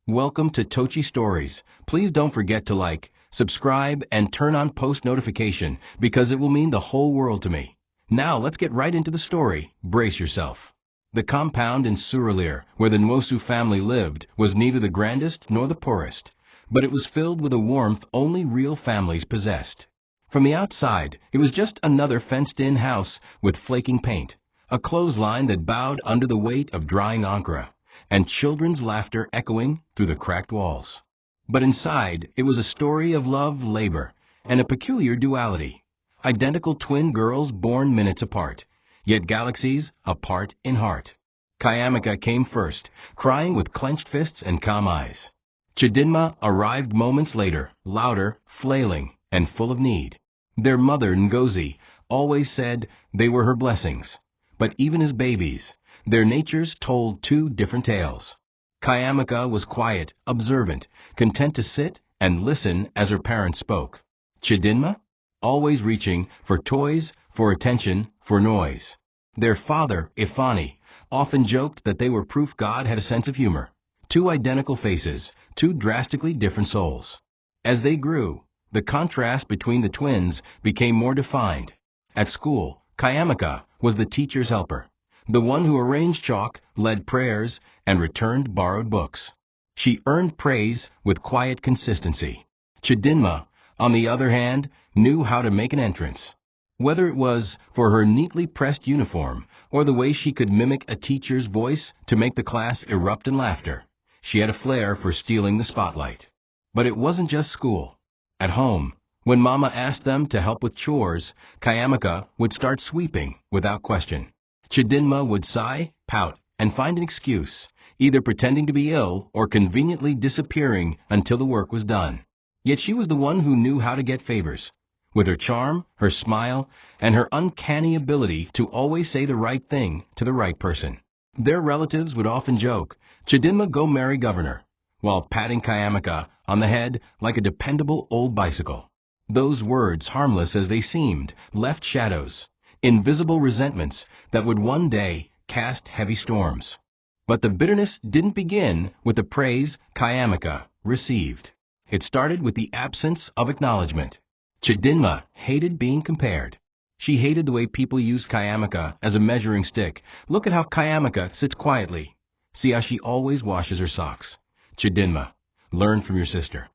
Welcome to TOCHI Stories. Please don't forget to like, subscribe, and turn on post notification because it will mean the whole world to me. Now let's get right into the story. Brace yourself. The compound in Surulere, where the Nwosu family lived, was neither the grandest nor the poorest, but it was filled with a warmth only real families possessed. From the outside, it was just another fenced-in house with flaking paint, a clothesline that bowed under the weight of drying ankara, and children's laughter echoing through the cracked walls. But inside, it was a story of love, labor, and a peculiar duality. Identical twin girls born minutes apart, yet galaxies apart in heart. Cayamaka came first, crying with clenched fists and calm eyes. Chadinma arrived moments later, louder, flailing, and full of need. Their mother, Ngozi, always said they were her blessings. But even as babies, their natures told two different tales. Cayamaka was quiet, observant, content to sit and listen as her parents spoke. Chadinma? Always reaching for toys, for attention, for noise. Their father, Ifani, often joked that they were proof God had a sense of humor. Two identical faces, two drastically different souls. As they grew, the contrast between the twins became more defined. At school, Cayamaka was the teacher's helper, the one who arranged chalk, led prayers, and returned borrowed books. She earned praise with quiet consistency. Chadinma, on the other hand, knew how to make an entrance. Whether it was for her neatly pressed uniform or the way she could mimic a teacher's voice to make the class erupt in laughter, she had a flair for stealing the spotlight. But it wasn't just school. At home, when Mama asked them to help with chores, Cayamaka would start sweeping without question. Chadinma would sigh, pout, and find an excuse, either pretending to be ill or conveniently disappearing until the work was done. Yet she was the one who knew how to get favors. With her charm, her smile, and her uncanny ability to always say the right thing to the right person. Their relatives would often joke, "Chadinma go marry governor," while patting Cayamaka on the head like a dependable old bicycle. Those words, harmless as they seemed, left shadows, invisible resentments that would one day cast heavy storms. But the bitterness didn't begin with the praise Cayamaka received. It started with the absence of acknowledgement. Chadinma hated being compared. She hated the way people used Cayamaka as a measuring stick. "Look at how Cayamaka sits quietly. See how she always washes her socks. Chadinma, learn from your sister."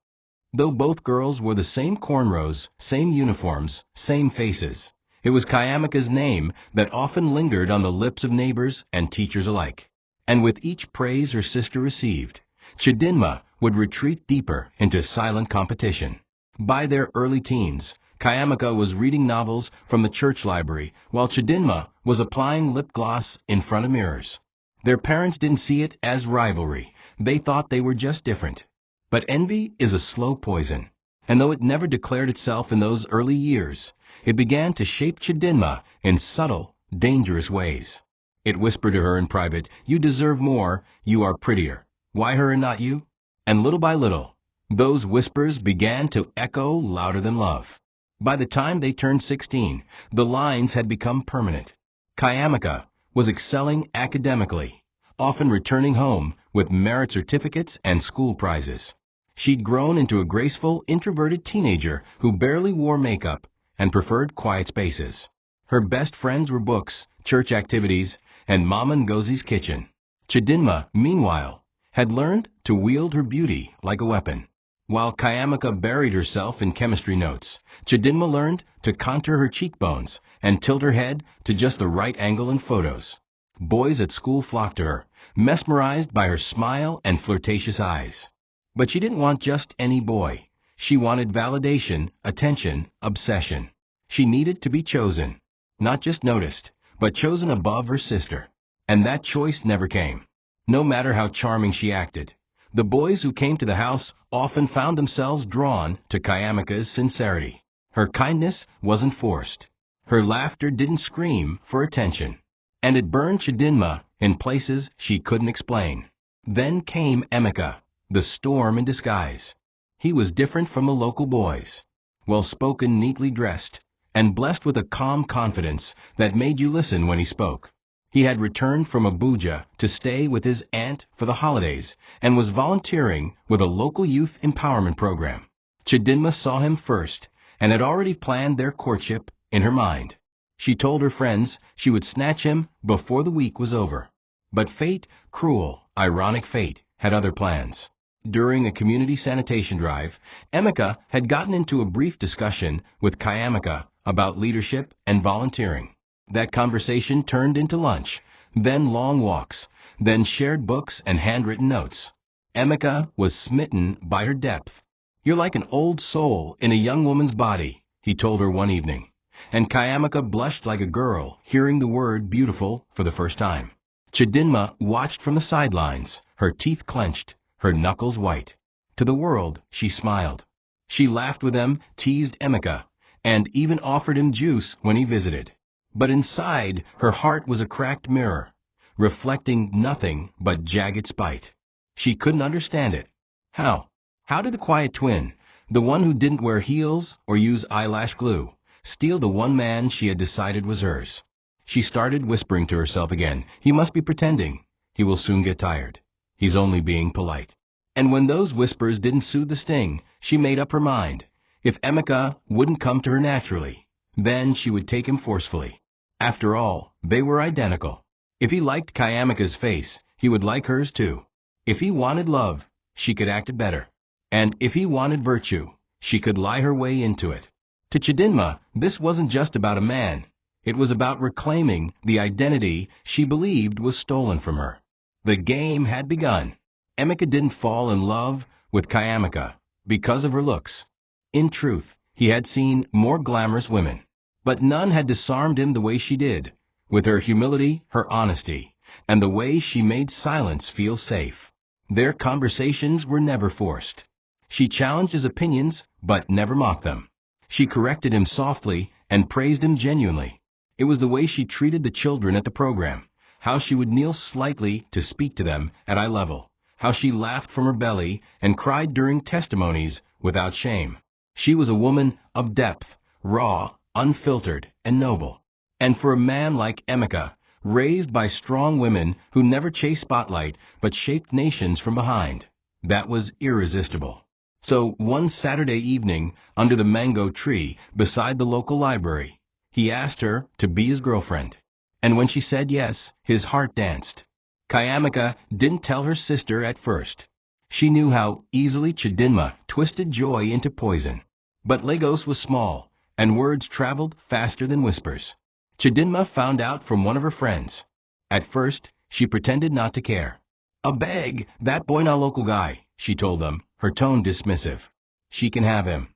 Though both girls wore the same cornrows, same uniforms, same faces, it was Cayamaka's name that often lingered on the lips of neighbors and teachers alike. And with each praise her sister received, Chadinma would retreat deeper into silent competition. By their early teens, Cayamaka was reading novels from the church library, while Chadinma was applying lip gloss in front of mirrors. Their parents didn't see it as rivalry. They thought they were just different. But envy is a slow poison, and though it never declared itself in those early years, it began to shape Chadinma in subtle, dangerous ways. It whispered to her in private, "You deserve more, you are prettier. Why her and not you?" And little by little, those whispers began to echo louder than love. By the time they turned 16, the lines had become permanent. Cayamaka was excelling academically, often returning home with merit certificates and school prizes. She'd grown into a graceful, introverted teenager who barely wore makeup and preferred quiet spaces. Her best friends were books, church activities, and Mama Ngozi's kitchen. Chadinma, meanwhile, had learned to wield her beauty like a weapon. While Cayamaka buried herself in chemistry notes, Chadinma learned to contour her cheekbones and tilt her head to just the right angle in photos. Boys at school flocked to her, mesmerized by her smile and flirtatious eyes. But she didn't want just any boy. She wanted validation, attention, obsession. She needed to be chosen. Not just noticed, but chosen above her sister. And that choice never came. No matter how charming she acted, the boys who came to the house often found themselves drawn to Cayamaka's sincerity. Her kindness wasn't forced. Her laughter didn't scream for attention. And it burned Chadinma in places she couldn't explain. Then came Emeka, the storm in disguise. He was different from the local boys. Well-spoken, neatly dressed, and blessed with a calm confidence that made you listen when he spoke. He had returned from Abuja to stay with his aunt for the holidays and was volunteering with a local youth empowerment program. Chadinma saw him first and had already planned their courtship in her mind. She told her friends she would snatch him before the week was over. But fate, cruel, ironic fate, had other plans. During a community sanitation drive, Emeka had gotten into a brief discussion with Cayamaka about leadership and volunteering. That conversation turned into lunch, then long walks, then shared books and handwritten notes. Emeka was smitten by her depth. "You're like an old soul in a young woman's body," he told her one evening. And Cayamaka blushed like a girl hearing the word beautiful for the first time. Chadinma watched from the sidelines, her teeth clenched, her knuckles white. To the world, she smiled. She laughed with him, teased Emeka, and even offered him juice when he visited. But inside, her heart was a cracked mirror, reflecting nothing but jagged spite. She couldn't understand it. How? How did the quiet twin, the one who didn't wear heels or use eyelash glue, steal the one man she had decided was hers? She started whispering to herself again, "He must be pretending. He will soon get tired. He's only being polite." And when those whispers didn't soothe the sting, she made up her mind. If Emeka wouldn't come to her naturally, then she would take him forcefully. After all, they were identical. If he liked Cayamaka's face, he would like hers too. If he wanted love, she could act it better. And if he wanted virtue, she could lie her way into it. To Chadinma, this wasn't just about a man. It was about reclaiming the identity she believed was stolen from her. The game had begun. Emeka didn't fall in love with Cayamaka because of her looks. In truth, he had seen more glamorous women. But none had disarmed him the way she did, with her humility, her honesty, and the way she made silence feel safe. Their conversations were never forced. She challenged his opinions, but never mocked them. She corrected him softly and praised him genuinely. It was the way she treated the children at the program, how she would kneel slightly to speak to them at eye level, how she laughed from her belly and cried during testimonies without shame. She was a woman of depth, raw, unfiltered, and noble. And for a man like Emeka, raised by strong women who never chased spotlight but shaped nations from behind, that was irresistible. So one Saturday evening, under the mango tree beside the local library, he asked her to be his girlfriend. And when she said yes, his heart danced. Cayamaka didn't tell her sister at first. She knew how easily Chadinma twisted joy into poison. But Lagos was small, and words traveled faster than whispers. Chadinma found out from one of her friends. At first, she pretended not to care. "A beg, that boy na local guy," she told them, her tone dismissive. "She can have him."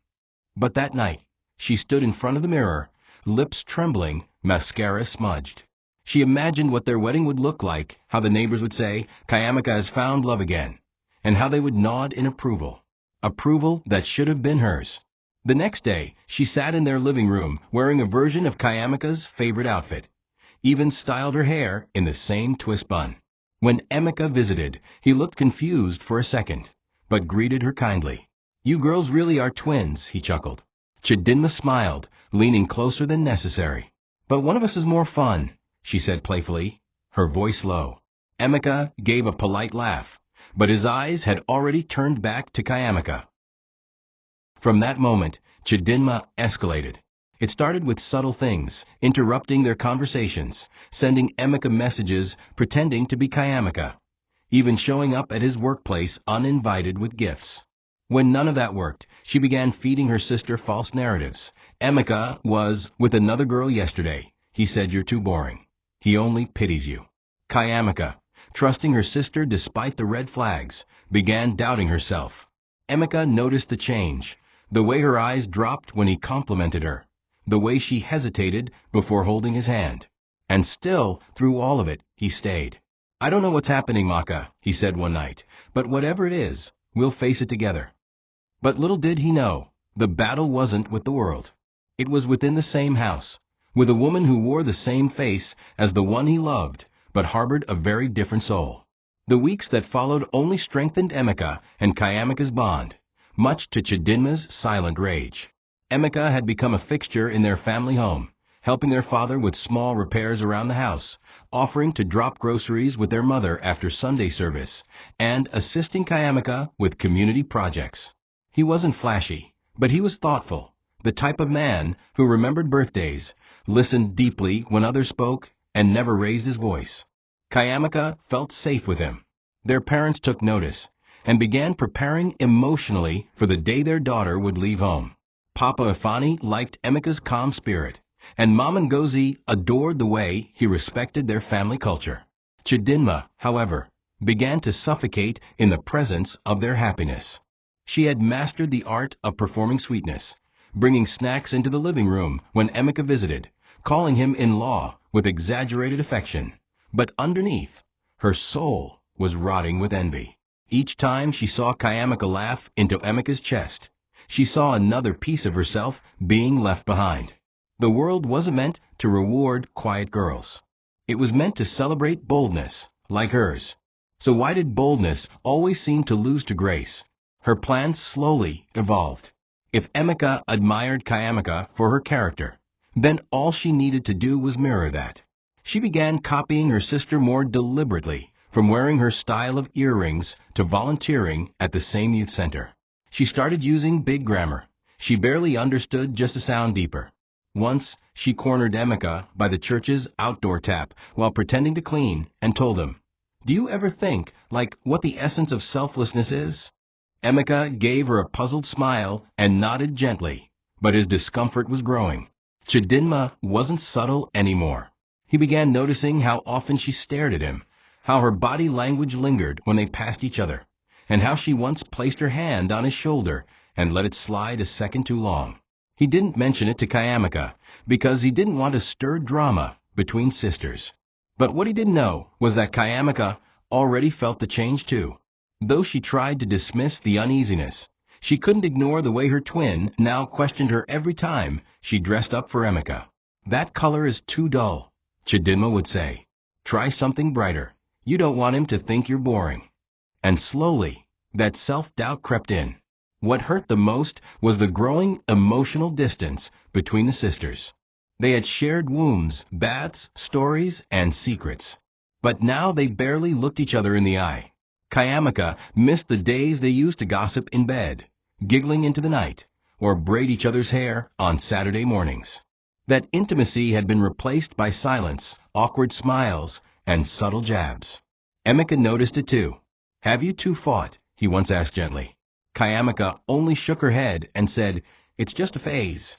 But that night, she stood in front of the mirror, lips trembling, mascara smudged. She imagined what their wedding would look like, how the neighbors would say, "Cayamaka has found love again," and how they would nod in approval. Approval that should have been hers. The next day, she sat in their living room wearing a version of Cayamaka's favorite outfit, even styled her hair in the same twist bun. When Emeka visited, he looked confused for a second, but greeted her kindly. "You girls really are twins," he chuckled. Chadinma smiled, leaning closer than necessary. "But one of us is more fun," she said playfully, her voice low. Emeka gave a polite laugh, but his eyes had already turned back to Cayamaka. From that moment, Chadinma escalated. It started with subtle things, interrupting their conversations, sending Emeka messages pretending to be Cayamaka, even showing up at his workplace uninvited with gifts. When none of that worked, she began feeding her sister false narratives. "Emeka was with another girl yesterday. He said you're too boring. He only pities you." Cayamaka, trusting her sister despite the red flags, began doubting herself. Emeka noticed the change. The way her eyes dropped when he complimented her, the way she hesitated before holding his hand. And still, through all of it, he stayed. "I don't know what's happening, Maka," he said one night, "but whatever it is, we'll face it together." But little did he know, the battle wasn't with the world. It was within the same house, with a woman who wore the same face as the one he loved, but harbored a very different soul. The weeks that followed only strengthened Emeka and Cayamaka's bond, much to Chadinma's silent rage. Emeka had become a fixture in their family home, helping their father with small repairs around the house, offering to drop groceries with their mother after Sunday service, and assisting Cayamaka with community projects. He wasn't flashy, but he was thoughtful, the type of man who remembered birthdays, listened deeply when others spoke, and never raised his voice. Cayamaka felt safe with him. Their parents took notice and began preparing emotionally for the day their daughter would leave home. Papa Ifani liked Emeka's calm spirit, and Mama Ngozi adored the way he respected their family culture. Chadinma, however, began to suffocate in the presence of their happiness. She had mastered the art of performing sweetness, bringing snacks into the living room when Emeka visited, calling him in-law with exaggerated affection. But underneath, her soul was rotting with envy. Each time she saw Cayamaka laugh into Emeka's chest, she saw another piece of herself being left behind. The world wasn't meant to reward quiet girls. It was meant to celebrate boldness, like hers. So why did boldness always seem to lose to grace? Her plans slowly evolved. If Emeka admired Cayamaka for her character, then all she needed to do was mirror that. She began copying her sister more deliberately, from wearing her style of earrings to volunteering at the same youth center. She started using big grammar. She barely understood just a sound deeper. Once, she cornered Emeka by the church's outdoor tap while pretending to clean and told him, "Do you ever think, like, what the essence of selflessness is?" Emeka gave her a puzzled smile and nodded gently, but his discomfort was growing. Chadinma wasn't subtle anymore. He began noticing how often she stared at him, how her body language lingered when they passed each other, and how she once placed her hand on his shoulder and let it slide a second too long. He didn't mention it to Cayamaka because he didn't want to stir drama between sisters. But what he didn't know was that Cayamaka already felt the change too. Though she tried to dismiss the uneasiness, she couldn't ignore the way her twin now questioned her every time she dressed up for Emeka. "That color is too dull," Chadinma would say. "Try something brighter. You don't want him to think you're boring." And slowly, that self-doubt crept in. What hurt the most was the growing emotional distance between the sisters. They had shared wounds, baths, stories, and secrets. But now they barely looked each other in the eye. Cayamaka missed the days they used to gossip in bed, giggling into the night, or braid each other's hair on Saturday mornings. That intimacy had been replaced by silence, awkward smiles, and subtle jabs. Emeka noticed it too. "Have you two fought?" he once asked gently. Cayamaka only shook her head and said, "It's just a phase."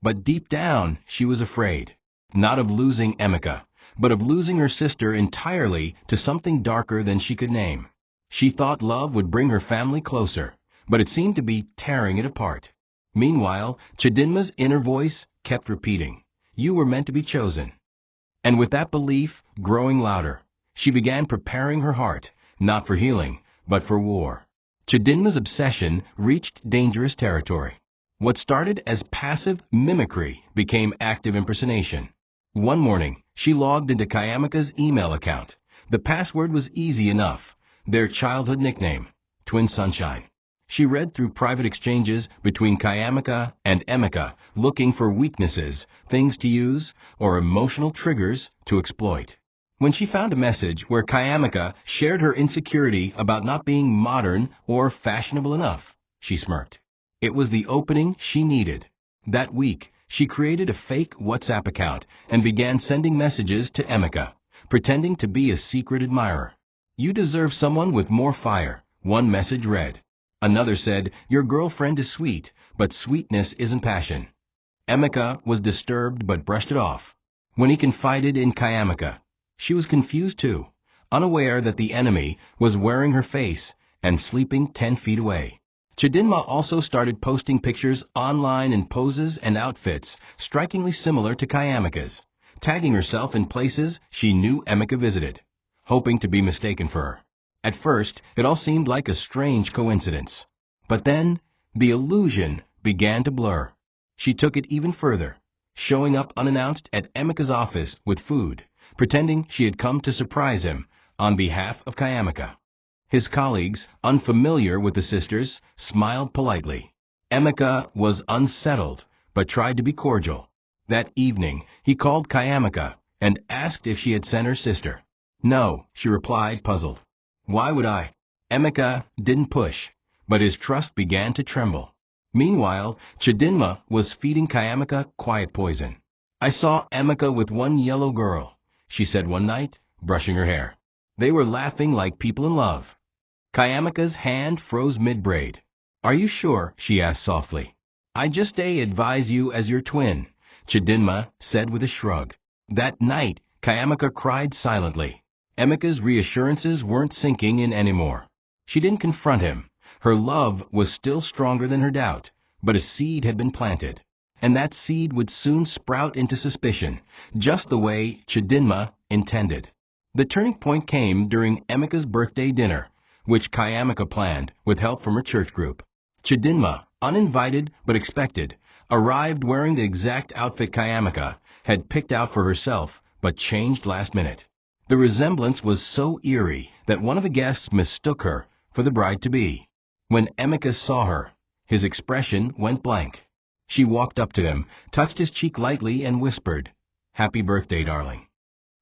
But deep down, she was afraid, not of losing Emeka, but of losing her sister entirely to something darker than she could name. She thought love would bring her family closer, but it seemed to be tearing it apart. Meanwhile, Chadinma's inner voice kept repeating, "You were meant to be chosen." And with that belief growing louder, she began preparing her heart, not for healing, but for war. Chadinma's obsession reached dangerous territory. What started as passive mimicry became active impersonation. One morning, she logged into Cayamaka's email account. The password was easy enough, their childhood nickname, Twin Sunshine. She read through private exchanges between Cayamaka and Emeka, looking for weaknesses, things to use, or emotional triggers to exploit. When she found a message where Cayamaka shared her insecurity about not being modern or fashionable enough, she smirked. It was the opening she needed. That week, she created a fake WhatsApp account and began sending messages to Emeka, pretending to be a secret admirer. "You deserve someone with more fire," one message read. Another said, "Your girlfriend is sweet, but sweetness isn't passion." Emeka was disturbed but brushed it off. When he confided in Cayamaka, she was confused too, unaware that the enemy was wearing her face and sleeping 10 feet away. Chadinma also started posting pictures online in poses and outfits strikingly similar to Cayamaka's, tagging herself in places she knew Emeka visited, hoping to be mistaken for her. At first, it all seemed like a strange coincidence. But then, the illusion began to blur. She took it even further, showing up unannounced at Emeka's office with food, pretending she had come to surprise him on behalf of Cayamaka. His colleagues, unfamiliar with the sisters, smiled politely. Emeka was unsettled, but tried to be cordial. That evening, he called Cayamaka and asked if she had sent her sister. No, she replied, puzzled. Why would I? Emeka didn't push, but his trust began to tremble. Meanwhile, Chadinma was feeding Cayamaka quiet poison. I saw Emeka with one yellow girl, she said one night, brushing her hair. They were laughing like people in love. Cayamaka's hand froze mid-braid. Are you sure? She asked softly. I just advise you as your twin, Chadinma said with a shrug. That night, Cayamaka cried silently. Emeka's reassurances weren't sinking in anymore. She didn't confront him. Her love was still stronger than her doubt, but a seed had been planted. And that seed would soon sprout into suspicion, just the way Chadinma intended. The turning point came during Emeka's birthday dinner, which Cayamaka planned with help from her church group. Chadinma, uninvited but expected, arrived wearing the exact outfit Cayamaka had picked out for herself but changed last minute. The resemblance was so eerie that one of the guests mistook her for the bride-to-be. When Emeka saw her, his expression went blank. She walked up to him, touched his cheek lightly and whispered, "Happy birthday, darling."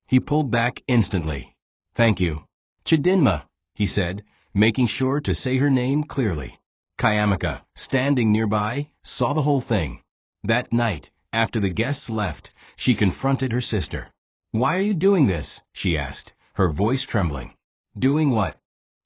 He pulled back instantly. "Thank you." "Chadinma," he said, making sure to say her name clearly. Cayamaka, standing nearby, saw the whole thing. That night, after the guests left, she confronted her sister. "Why are you doing this?" she asked, her voice trembling. "Doing what?"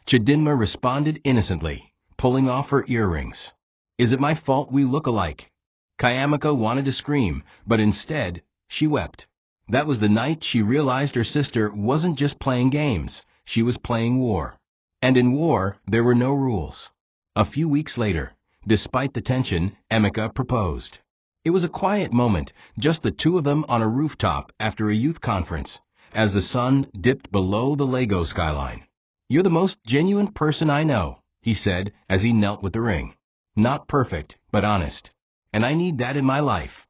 Chadinma responded innocently, pulling off her earrings. "Is it my fault we look alike?" Cayamaka wanted to scream, but instead, she wept. That was the night she realized her sister wasn't just playing games, she was playing war. And in war, there were no rules. A few weeks later, despite the tension, Emeka proposed. It was a quiet moment, just the two of them on a rooftop after a youth conference, as the sun dipped below the Lego skyline. "You're the most genuine person I know," he said as he knelt with the ring. "Not perfect, but honest. And I need that in my life."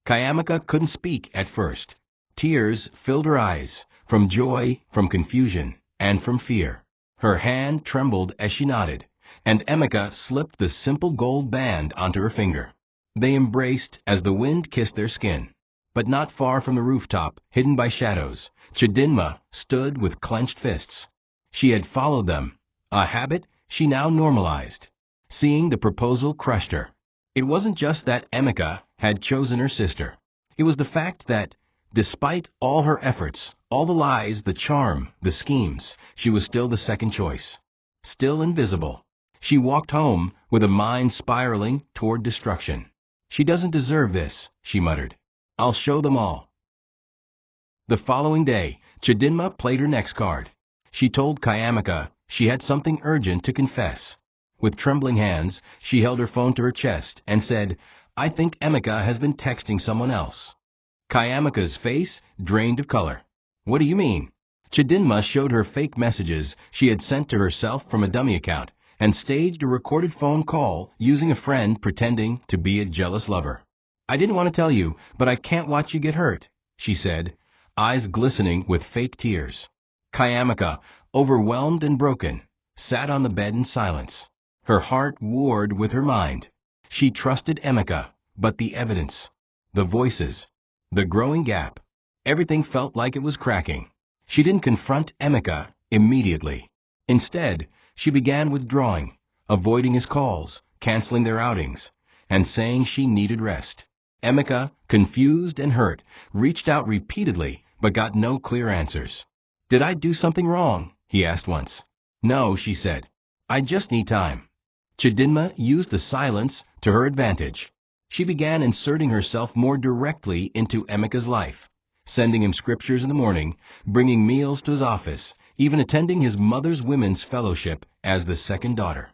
Cayamaka couldn't speak at first. Tears filled her eyes, from joy, from confusion, and from fear. Her hand trembled as she nodded, and Emeka slipped the simple gold band onto her finger. They embraced as the wind kissed their skin. But not far from the rooftop, hidden by shadows, Chadinma stood with clenched fists. She had followed them, a habit she now normalized. Seeing the proposal crushed her. It wasn't just that Emeka had chosen her sister. It was the fact that, despite all her efforts, all the lies, the charm, the schemes, she was still the second choice. Still invisible. She walked home with a mind spiraling toward destruction. "She doesn't deserve this," she muttered. "I'll show them all." The following day, Chadinma played her next card. She told Cayamaka she had something urgent to confess. With trembling hands, she held her phone to her chest and said, "I think Emeka has been texting someone else." Cayamaka's face drained of color. "What do you mean?" Chadinma showed her fake messages she had sent to herself from a dummy account and staged a recorded phone call using a friend pretending to be a jealous lover. "I didn't want to tell you, but I can't watch you get hurt," she said, eyes glistening with fake tears. Cayamaka, overwhelmed and broken, sat on the bed in silence. Her heart warred with her mind. She trusted Emeka, but the evidence, the voices, the growing gap, everything felt like it was cracking. She didn't confront Emeka immediately. Instead, she began withdrawing, avoiding his calls, canceling their outings, and saying she needed rest. Emeka, confused and hurt, reached out repeatedly but got no clear answers. "Did I do something wrong?" he asked once. "No," she said. "I just need time." Chadinma used the silence to her advantage. She began inserting herself more directly into Emeka's life, sending him scriptures in the morning, bringing meals to his office, even attending his mother's women's fellowship as the second daughter.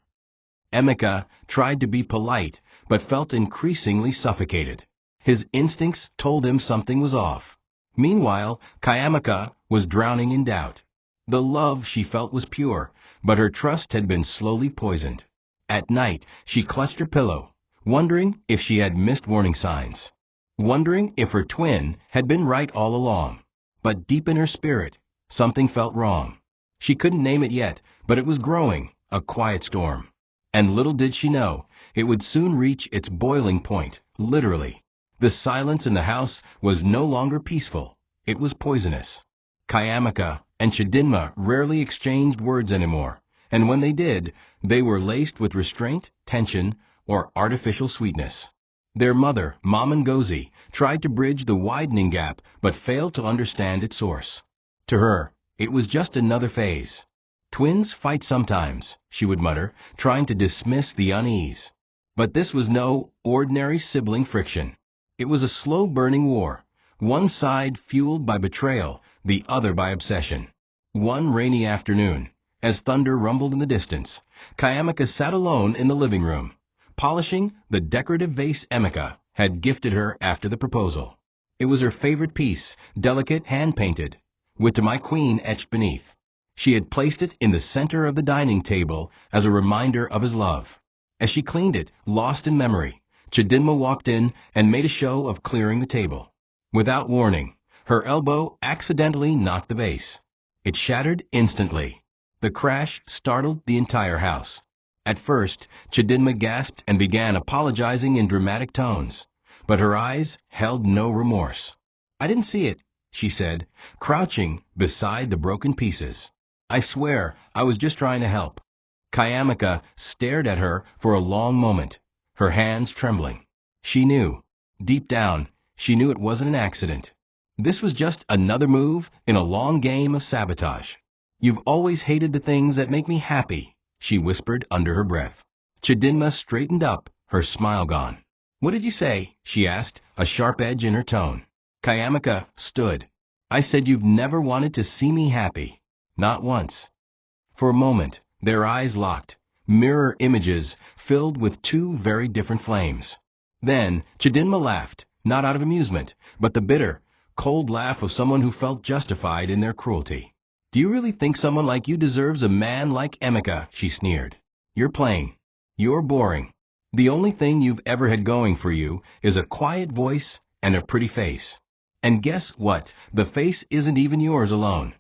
Emeka tried to be polite, but felt increasingly suffocated. His instincts told him something was off. Meanwhile, Cayamaka was drowning in doubt. The love she felt was pure, but her trust had been slowly poisoned. At night, she clutched her pillow, wondering if she had missed warning signs. Wondering if her twin had been right all along. But deep in her spirit, something felt wrong. She couldn't name it yet, but it was growing, a quiet storm. And little did she know, it would soon reach its boiling point, literally. The silence in the house was no longer peaceful. It was poisonous. Cayamaka and Chadinma rarely exchanged words anymore, and when they did, they were laced with restraint, tension, or artificial sweetness. Their mother, Mom Ngozi, tried to bridge the widening gap but failed to understand its source. To her, it was just another phase. Twins fight sometimes, she would mutter, trying to dismiss the unease. But this was no ordinary sibling friction. It was a slow-burning war, one side fueled by betrayal, the other by obsession. One rainy afternoon, as thunder rumbled in the distance, Cayamaka sat alone in the living room, polishing the decorative vase Emeka had gifted her after the proposal. It was her favorite piece, delicate, hand-painted, with "To My Queen" etched beneath. She had placed it in the center of the dining table as a reminder of his love. As she cleaned it, lost in memory, Chadinma walked in and made a show of clearing the table. Without warning, her elbow accidentally knocked the vase. It shattered instantly. The crash startled the entire house. At first, Chadinma gasped and began apologizing in dramatic tones, but her eyes held no remorse. "I didn't see it," she said, crouching beside the broken pieces. "I swear, I was just trying to help." Cayamaka stared at her for a long moment, her hands trembling. She knew. Deep down, she knew it wasn't an accident. This was just another move in a long game of sabotage. "You've always hated the things that make me happy," she whispered under her breath. Chadinma straightened up, her smile gone. "What did you say?" she asked, a sharp edge in her tone. Cayamaka stood. "I said you've never wanted to see me happy. Not once." For a moment, their eyes locked, mirror images filled with two very different flames. Then Chadinma laughed, not out of amusement, but the bitter, cold laugh of someone who felt justified in their cruelty. "Do you really think someone like you deserves a man like Emeka?" she sneered. "You're plain. You're boring. The only thing you've ever had going for you is a quiet voice and a pretty face. And guess what? The face isn't even yours alone."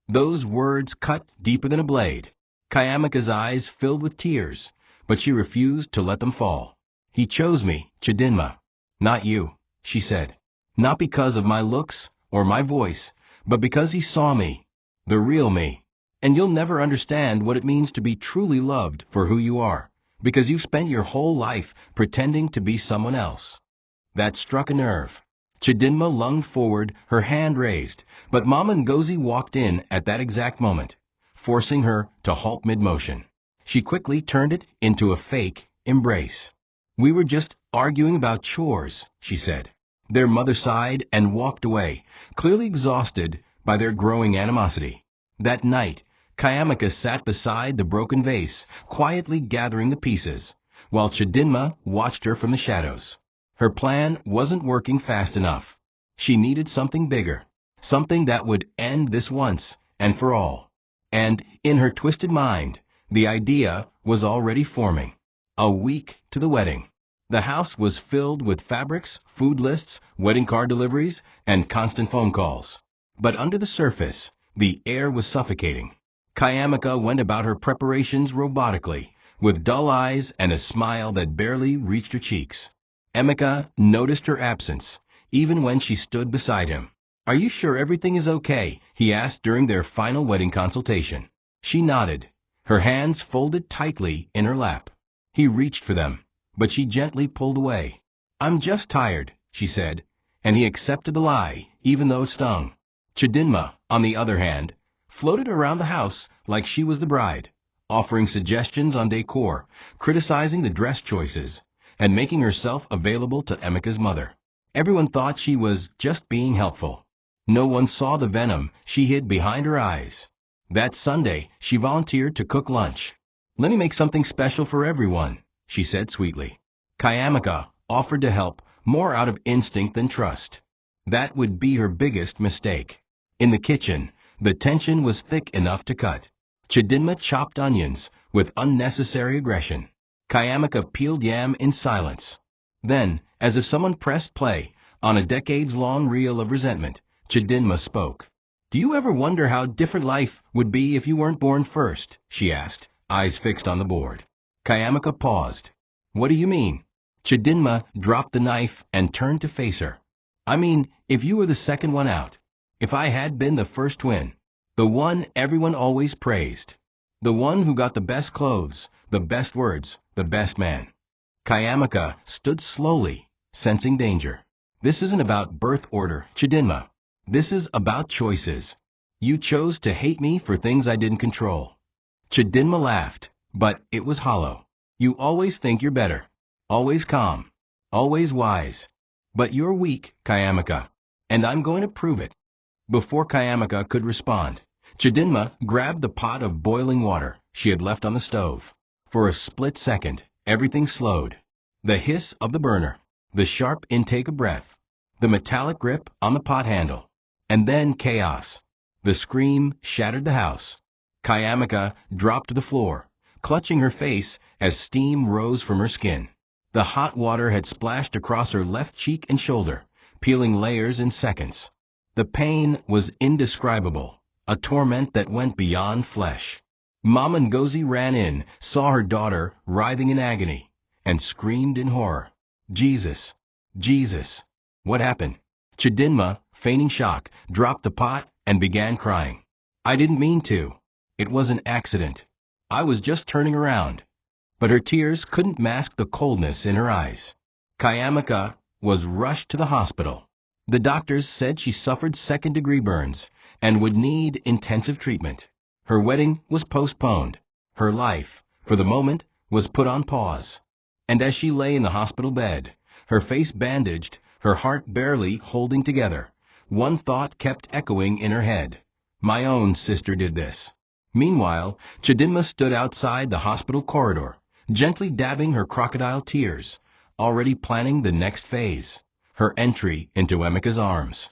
Those words cut deeper than a blade. Cayamaka's eyes filled with tears, but she refused to let them fall. "He chose me, Chadinma. Not you," she said. "Not because of my looks or my voice, but because he saw me, the real me. And you'll never understand what it means to be truly loved for who you are, because you've spent your whole life pretending to be someone else." That struck a nerve. Chadinma lunged forward, her hand raised, but Mama Ngozi walked in at that exact moment, forcing her to halt mid-motion. She quickly turned it into a fake embrace. "We were just arguing about chores," she said. Their mother sighed and walked away, clearly exhausted by their growing animosity. That night, Cayamaka sat beside the broken vase, quietly gathering the pieces, while Chadinma watched her from the shadows. Her plan wasn't working fast enough. She needed something bigger, something that would end this once and for all. And, in her twisted mind, the idea was already forming. A week to the wedding. The house was filled with fabrics, food lists, wedding card deliveries, and constant phone calls. But under the surface, the air was suffocating. Cayamaka went about her preparations robotically, with dull eyes and a smile that barely reached her cheeks. Emeka noticed her absence, even when she stood beside him. "Are you sure everything is okay?" he asked during their final wedding consultation. She nodded, her hands folded tightly in her lap. He reached for them, but she gently pulled away. "I'm just tired," she said, and he accepted the lie, even though it stung. Chadinma, on the other hand, floated around the house like she was the bride, offering suggestions on decor, criticizing the dress choices, and making herself available to Emeka's mother. Everyone thought she was just being helpful. No one saw the venom she hid behind her eyes. That Sunday, she volunteered to cook lunch. "Let me make something special for everyone," she said sweetly. Cayamaka offered to help, more out of instinct than trust. That would be her biggest mistake. In the kitchen, the tension was thick enough to cut. Chadinma chopped onions with unnecessary aggression. Cayamaka peeled yam in silence. Then, as if someone pressed play on a decades-long reel of resentment, Chadinma spoke. "Do you ever wonder how different life would be if you weren't born first?" she asked, eyes fixed on the board. Cayamaka paused. "What do you mean?" Chadinma dropped the knife and turned to face her. I mean, if you were the second one out. If I had been the first twin. The one everyone always praised. The one who got the best clothes, the best words, the best man. Cayamaka stood slowly, sensing danger. This isn't about birth order, Chadinma. This is about choices. You chose to hate me for things I didn't control. Chadinma laughed, but it was hollow. You always think you're better. Always calm. Always wise. But you're weak, Cayamaka. And I'm going to prove it. Before Cayamaka could respond, Chadinma grabbed the pot of boiling water she had left on the stove. For a split second, everything slowed. The hiss of the burner, the sharp intake of breath, the metallic grip on the pot handle. And then chaos. The scream shattered the house. Cayamaka dropped to the floor, clutching her face as steam rose from her skin. The hot water had splashed across her left cheek and shoulder, peeling layers in seconds. The pain was indescribable, a torment that went beyond flesh. Mama Ngozi ran in, saw her daughter writhing in agony, and screamed in horror. Jesus! Jesus! What happened? Chadinma, feigning shock, dropped the pot and began crying. I didn't mean to. It was an accident. I was just turning around. But her tears couldn't mask the coldness in her eyes. Cayamaka was rushed to the hospital. The doctors said she suffered second-degree burns and would need intensive treatment. Her wedding was postponed. Her life, for the moment, was put on pause. And as she lay in the hospital bed, her face bandaged, her heart barely holding together, one thought kept echoing in her head. My own sister did this. Meanwhile, Chadinma stood outside the hospital corridor, gently dabbing her crocodile tears, already planning the next phase, her entry into Emeka's arms.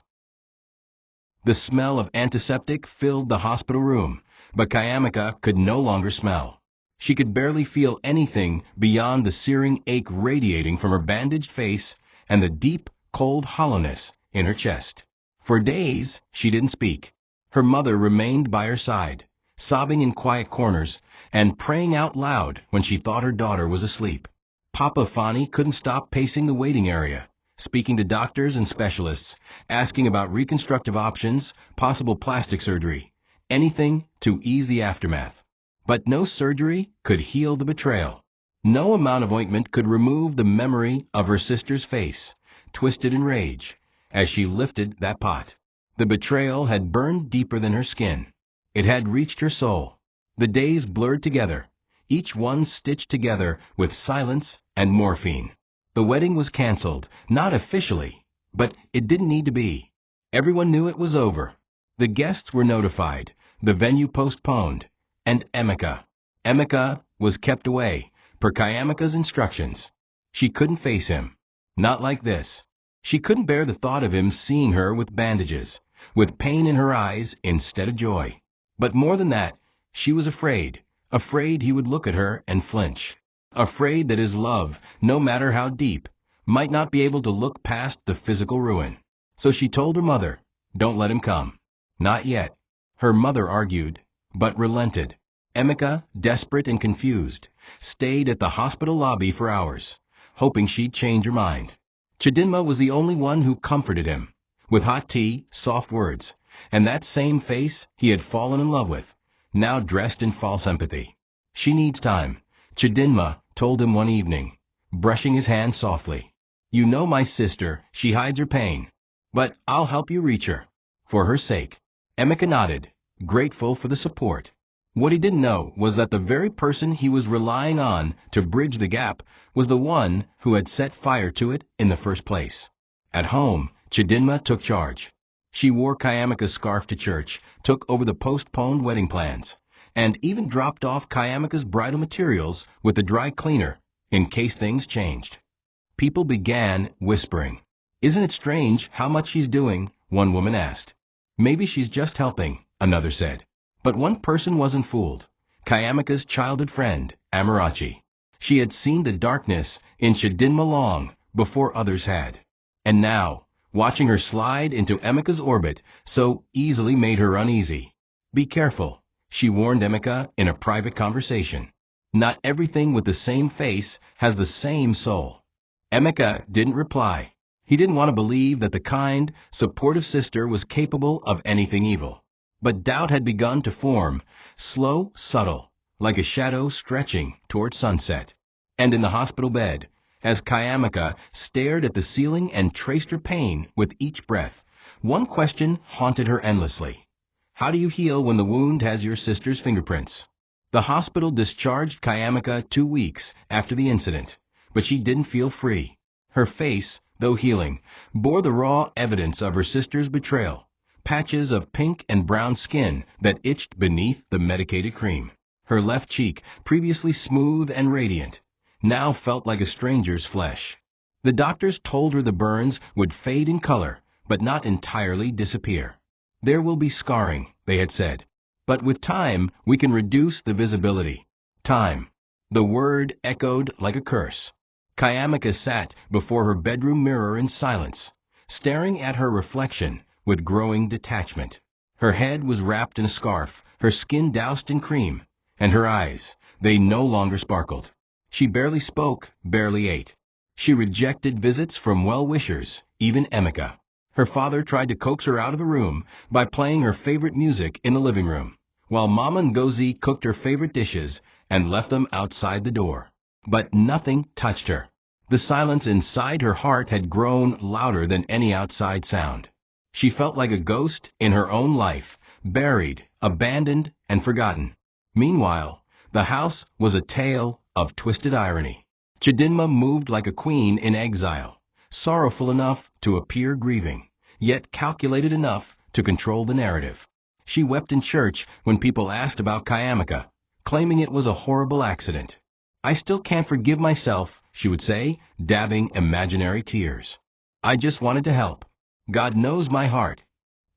The smell of antiseptic filled the hospital room, but Cayamaka could no longer smell. She could barely feel anything beyond the searing ache radiating from her bandaged face and the deep, cold hollowness in her chest. For days, she didn't speak. Her mother remained by her side, sobbing in quiet corners and praying out loud when she thought her daughter was asleep. Papa Fani couldn't stop pacing the waiting area, speaking to doctors and specialists, asking about reconstructive options, possible plastic surgery, anything to ease the aftermath. But no surgery could heal the betrayal. No amount of ointment could remove the memory of her sister's face, twisted in rage, as she lifted that pot. The betrayal had burned deeper than her skin. It had reached her soul. The days blurred together, each one stitched together with silence and morphine. The wedding was canceled, not officially, but it didn't need to be. Everyone knew it was over. The guests were notified, the venue postponed, and Emeka was kept away, per Cayamaka's instructions. She couldn't face him. Not like this. She couldn't bear the thought of him seeing her with bandages, with pain in her eyes instead of joy. But more than that, she was afraid he would look at her and flinch. Afraid that his love, no matter how deep, might not be able to look past the physical ruin. So she told her mother, don't let him come. Not yet. Her mother argued, but relented. Emeka, desperate and confused, stayed at the hospital lobby for hours, hoping she'd change her mind. Chadinma was the only one who comforted him, with hot tea, soft words, and that same face he had fallen in love with, now dressed in false empathy. She needs time, Chadinma told him one evening, brushing his hand softly. You know my sister, she hides her pain. But I'll help you reach her. For her sake. Emeka nodded, grateful for the support. What he didn't know was that the very person he was relying on to bridge the gap was the one who had set fire to it in the first place. At home, Chadinma took charge. She wore Cayamaka's scarf to church, took over the postponed wedding plans, and even dropped off Cayamaka's bridal materials with the dry cleaner, in case things changed. People began whispering. Isn't it strange how much she's doing? One woman asked. Maybe she's just helping, another said. But one person wasn't fooled. Cayamaka's childhood friend, Amarachi. She had seen the darkness in Chadinma long before others had. And now, watching her slide into Emeka's orbit so easily made her uneasy. Be careful, she warned Emeka in a private conversation. Not everything with the same face has the same soul. Emeka didn't reply. He didn't want to believe that the kind, supportive sister was capable of anything evil. But doubt had begun to form, slow, subtle, like a shadow stretching toward sunset. And in the hospital bed, as Cayamaka stared at the ceiling and traced her pain with each breath, one question haunted her endlessly. How do you heal when the wound has your sister's fingerprints? The hospital discharged Cayamaka 2 weeks after the incident, but she didn't feel free. Her face, though healing, bore the raw evidence of her sister's betrayal, patches of pink and brown skin that itched beneath the medicated cream. Her left cheek, previously smooth and radiant, now felt like a stranger's flesh. The doctors told her the burns would fade in color, but not entirely disappear. There will be scarring, they had said. But with time, we can reduce the visibility. Time. The word echoed like a curse. Cayamaka sat before her bedroom mirror in silence, staring at her reflection with growing detachment. Her head was wrapped in a scarf, her skin doused in cream, and her eyes, they no longer sparkled. She barely spoke, barely ate. She rejected visits from well-wishers, even Emeka. Her father tried to coax her out of the room by playing her favorite music in the living room, while Mama Ngozi cooked her favorite dishes and left them outside the door. But nothing touched her. The silence inside her heart had grown louder than any outside sound. She felt like a ghost in her own life, buried, abandoned, and forgotten. Meanwhile, the house was a tale of twisted irony. Chadinma moved like a queen in exile, sorrowful enough to appear grieving, yet calculated enough to control the narrative. She wept in church when people asked about Cayamaka, claiming it was a horrible accident. I still can't forgive myself, she would say, dabbing imaginary tears. I just wanted to help. God knows my heart.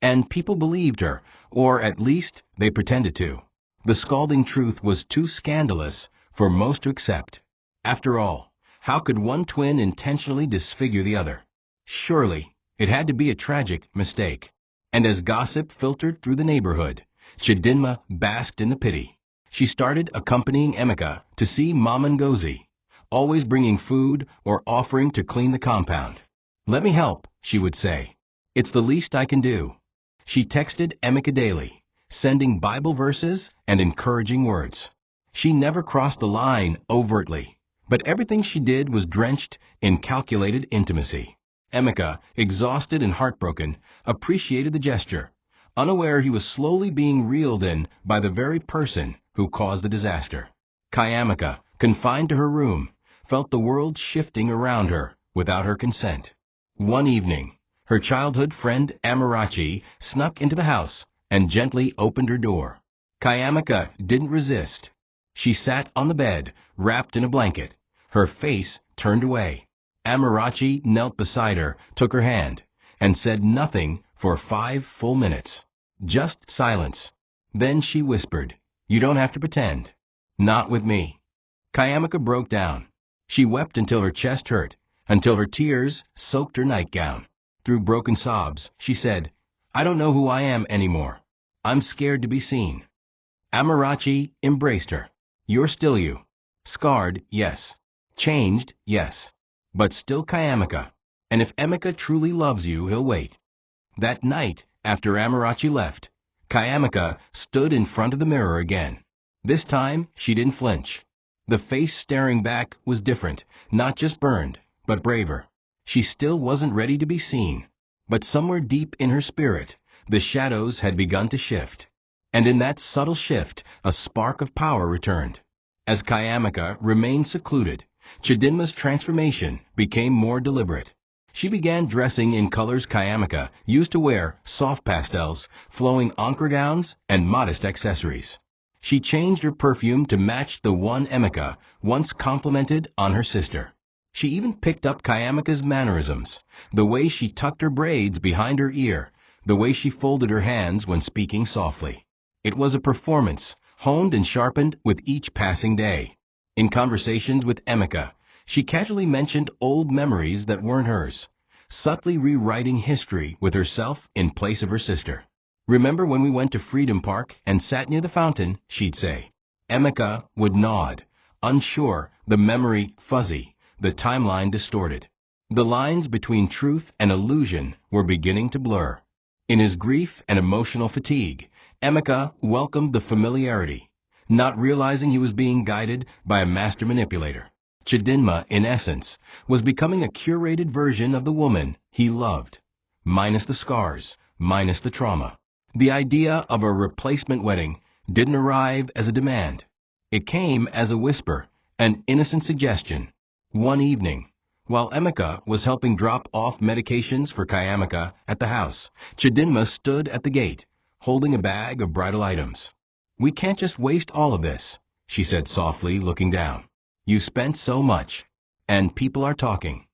And people believed her, or at least they pretended to. The scalding truth was too scandalous for most to accept. After all, how could one twin intentionally disfigure the other? Surely, it had to be a tragic mistake. And as gossip filtered through the neighborhood, Chadinma basked in the pity. She started accompanying Emeka to see Mama Ngozi, always bringing food or offering to clean the compound. Let me help, she would say. It's the least I can do. She texted Emeka daily, sending Bible verses and encouraging words. She never crossed the line overtly, but everything she did was drenched in calculated intimacy. Emeka, exhausted and heartbroken, appreciated the gesture, unaware he was slowly being reeled in by the very person who caused the disaster. Cayamaka, confined to her room, felt the world shifting around her without her consent. One evening, her childhood friend Amarachi snuck into the house and gently opened her door. Cayamaka didn't resist. She sat on the bed, wrapped in a blanket, her face turned away. Amarachi knelt beside her, took her hand, and said nothing for 5 full minutes. Just silence. Then she whispered, "You don't have to pretend. Not with me." Cayamaka broke down. She wept until her chest hurt, until her tears soaked her nightgown. Through broken sobs, she said, "I don't know who I am anymore. I'm scared to be seen." Amarachi embraced her. "You're still you. Scarred, yes. Changed, yes. But still Cayamaka. And if Emeka truly loves you, he'll wait." That night, after Amarachi left, Cayamaka stood in front of the mirror again. This time, she didn't flinch. The face staring back was different, not just burned, but braver. She still wasn't ready to be seen. But somewhere deep in her spirit, the shadows had begun to shift. And in that subtle shift, a spark of power returned. As Cayamaka remained secluded, Chadinma's transformation became more deliberate. She began dressing in colors Cayamaka used to wear, soft pastels, flowing ochre gowns, and modest accessories. She changed her perfume to match the one Emeka once complimented on her sister. She even picked up Cayamaka's mannerisms, the way she tucked her braids behind her ear, the way she folded her hands when speaking softly. It was a performance, honed and sharpened with each passing day. In conversations with Emeka, she casually mentioned old memories that weren't hers, subtly rewriting history with herself in place of her sister. "Remember when we went to Freedom Park and sat near the fountain?" she'd say. Emeka would nod, unsure, the memory fuzzy, the timeline distorted. The lines between truth and illusion were beginning to blur. In his grief and emotional fatigue, Emeka welcomed the familiarity, not realizing he was being guided by a master manipulator. Chadinma, in essence, was becoming a curated version of the woman he loved, minus the scars, minus the trauma. The idea of a replacement wedding didn't arrive as a demand. It came as a whisper, an innocent suggestion. One evening, while Emeka was helping drop off medications for Cayamaka at the house, Chadinma stood at the gate, holding a bag of bridal items. "We can't just waste all of this," she said softly, looking down. "You spent so much, and people are talking."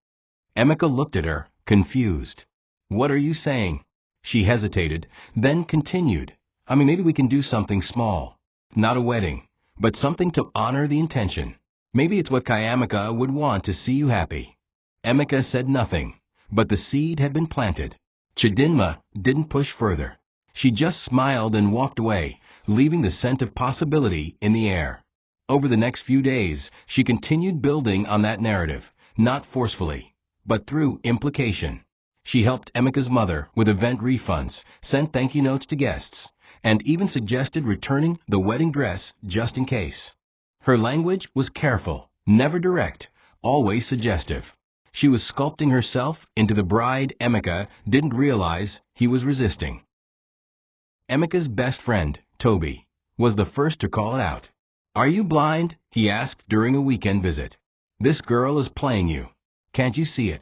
Emeka looked at her, confused. "What are you saying?" She hesitated, then continued. Maybe we can do something small. Not a wedding, but something to honor the intention. Maybe it's what Cayamaka would want to see you happy." Emeka said nothing, but the seed had been planted. Chadinma didn't push further. She just smiled and walked away, leaving the scent of possibility in the air. Over the next few days, she continued building on that narrative, not forcefully, but through implication. She helped Emeka's mother with event refunds, sent thank you notes to guests, and even suggested returning the wedding dress just in case. Her language was careful, never direct, always suggestive. She was sculpting herself into the bride Emeka didn't realize he was resisting. Emeka's best friend, Toby, was the first to call it out. "Are you blind?" he asked during a weekend visit. "This girl is playing you. Can't you see it?"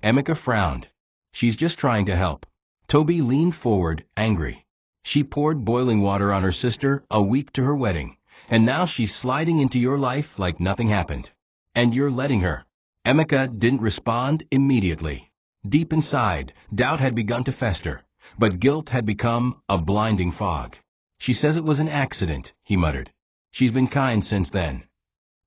Emeka frowned. "She's just trying to help." Toby leaned forward, angry. "She poured boiling water on her sister a week to her wedding, and now she's sliding into your life like nothing happened. And you're letting her." Emeka didn't respond immediately. Deep inside, doubt had begun to fester, but guilt had become a blinding fog. "She says it was an accident," he muttered. "She's been kind since then."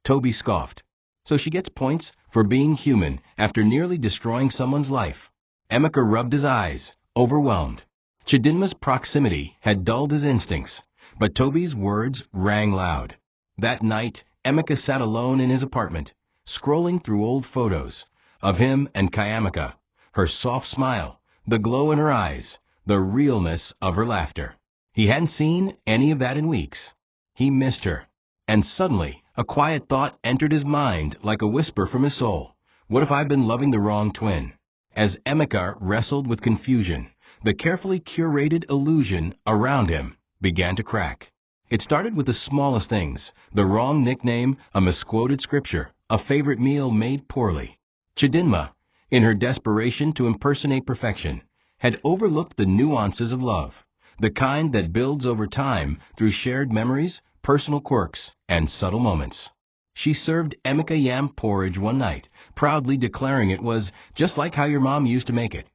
Toby scoffed. "So she gets points for being human after nearly destroying someone's life." Emeka rubbed his eyes, overwhelmed. Chadinma's proximity had dulled his instincts, but Toby's words rang loud. That night, Emeka sat alone in his apartment, scrolling through old photos of him and Cayamaka, her soft smile, the glow in her eyes, the realness of her laughter. He hadn't seen any of that in weeks. He missed her. And suddenly, a quiet thought entered his mind like a whisper from his soul. What if I've been loving the wrong twin? As Emeka wrestled with confusion, the carefully curated illusion around him began to crack. It started with the smallest things: the wrong nickname, a misquoted scripture, a favorite meal made poorly. Chadinma, in her desperation to impersonate perfection, had overlooked the nuances of love, the kind that builds over time through shared memories, personal quirks, and subtle moments. She served Emeka yam porridge one night, proudly declaring it was just like how your mom used to make it.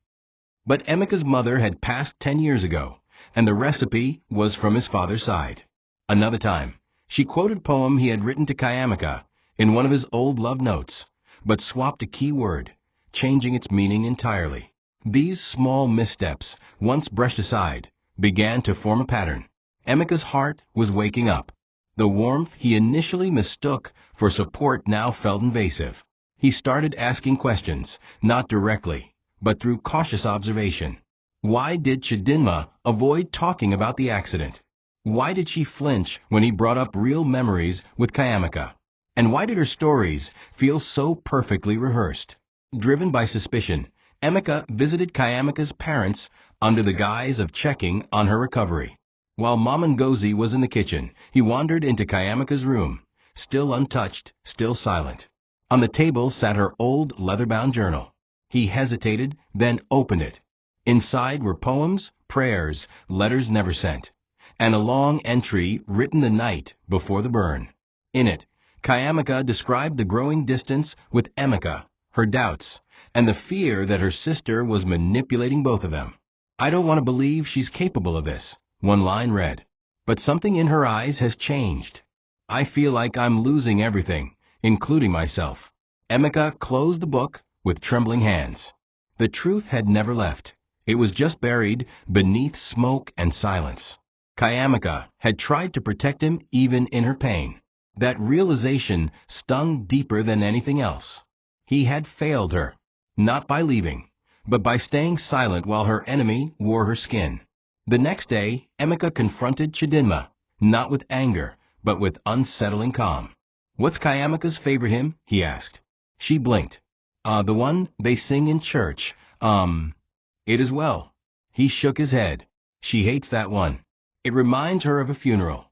But Emeka's mother had passed 10 years ago, and the recipe was from his father's side. Another time, she quoted a poem he had written to Cayamaka in one of his old love notes, but swapped a key word, changing its meaning entirely. These small missteps, once brushed aside, began to form a pattern. Emeka's heart was waking up. The warmth he initially mistook for support now felt invasive. He started asking questions, not directly, but through cautious observation. Why did Chadinma avoid talking about the accident? Why did she flinch when he brought up real memories with Cayamaka? And why did her stories feel so perfectly rehearsed? Driven by suspicion, Emeka visited Cayamaka's parents under the guise of checking on her recovery. While Mama Ngozi was in the kitchen, he wandered into Cayamaka's room, still untouched, still silent. On the table sat her old leather-bound journal. He hesitated, then opened it. Inside were poems, prayers, letters never sent, and a long entry written the night before the burn. In it, Cayamaka described the growing distance with Emeka, her doubts, and the fear that her sister was manipulating both of them. "I don't want to believe she's capable of this," one line read. "But something in her eyes has changed. I feel like I'm losing everything, including myself." Emeka closed the book with trembling hands. The truth had never left. It was just buried beneath smoke and silence. Cayamaka had tried to protect him even in her pain. That realization stung deeper than anything else. He had failed her. Not by leaving, but by staying silent while her enemy wore her skin. The next day, Emeka confronted Chadinma, not with anger, but with unsettling calm. "What's Cayamaka's favorite hymn?" he asked. She blinked. The one they sing in church. It is well." He shook his head. "She hates that one. It reminds her of a funeral."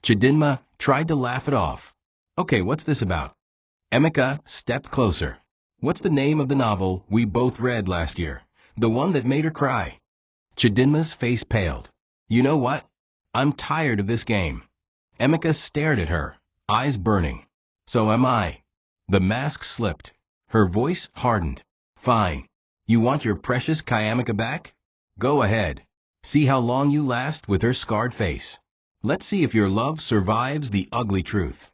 Chadinma tried to laugh it off. "Okay, what's this about?" Emeka stepped closer. "What's the name of the novel we both read last year? The one that made her cry?" Chadinma's face paled. "You know what? I'm tired of this game." Emeka stared at her, eyes burning. "So am I." The mask slipped. Her voice hardened. "Fine. You want your precious Cayamaka back? Go ahead. See how long you last with her scarred face. Let's see if your love survives the ugly truth."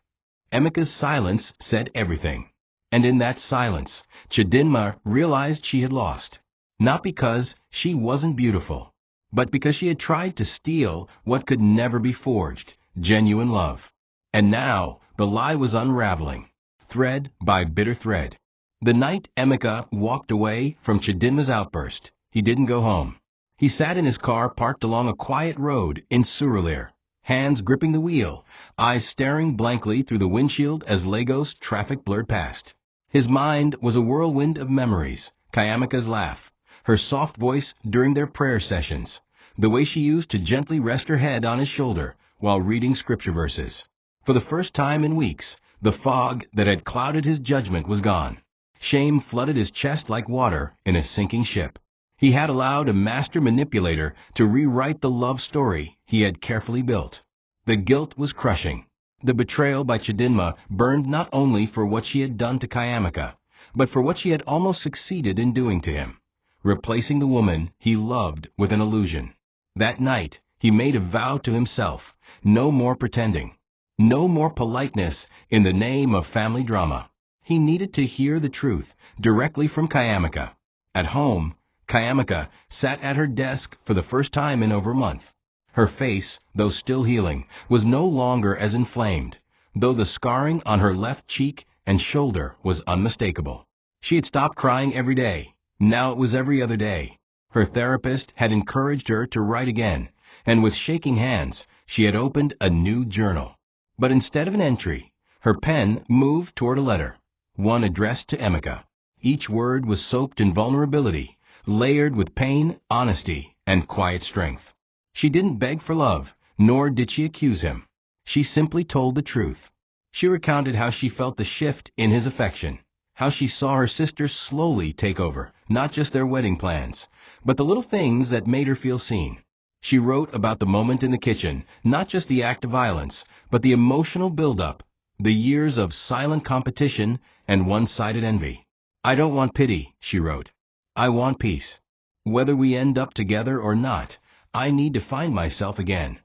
Emeka's silence said everything. And in that silence, Chadinma realized she had lost. Not because she wasn't beautiful, but because she had tried to steal what could never be forged, genuine love. And now, the lie was unraveling, thread by bitter thread. The night Emeka walked away from Chadinma's outburst, he didn't go home. He sat in his car parked along a quiet road in Surulere, hands gripping the wheel, eyes staring blankly through the windshield as Lagos traffic blurred past. His mind was a whirlwind of memories: Cayamaka's laugh, her soft voice during their prayer sessions, the way she used to gently rest her head on his shoulder while reading scripture verses. For the first time in weeks, the fog that had clouded his judgment was gone. Shame flooded his chest like water in a sinking ship. He had allowed a master manipulator to rewrite the love story he had carefully built. The guilt was crushing. The betrayal by Chadinma burned not only for what she had done to Cayamaka, but for what she had almost succeeded in doing to him, replacing the woman he loved with an illusion. That night, he made a vow to himself: no more pretending, no more politeness in the name of family drama. He needed to hear the truth directly from Cayamaka. At home, Cayamaka sat at her desk for the first time in over a month. Her face, though still healing, was no longer as inflamed, though the scarring on her left cheek and shoulder was unmistakable. She had stopped crying every day. Now it was every other day. Her therapist had encouraged her to write again, and with shaking hands, she had opened a new journal. But instead of an entry, her pen moved toward a letter, one addressed to Emeka. Each word was soaked in vulnerability, layered with pain, honesty, and quiet strength. She didn't beg for love, nor did she accuse him. She simply told the truth. She recounted how she felt the shift in his affection, how she saw her sisters slowly take over, not just their wedding plans, but the little things that made her feel seen. She wrote about the moment in the kitchen, not just the act of violence, but the emotional buildup, the years of silent competition and one-sided envy. "I don't want pity," she wrote. "I want peace. Whether we end up together or not, I need to find myself again."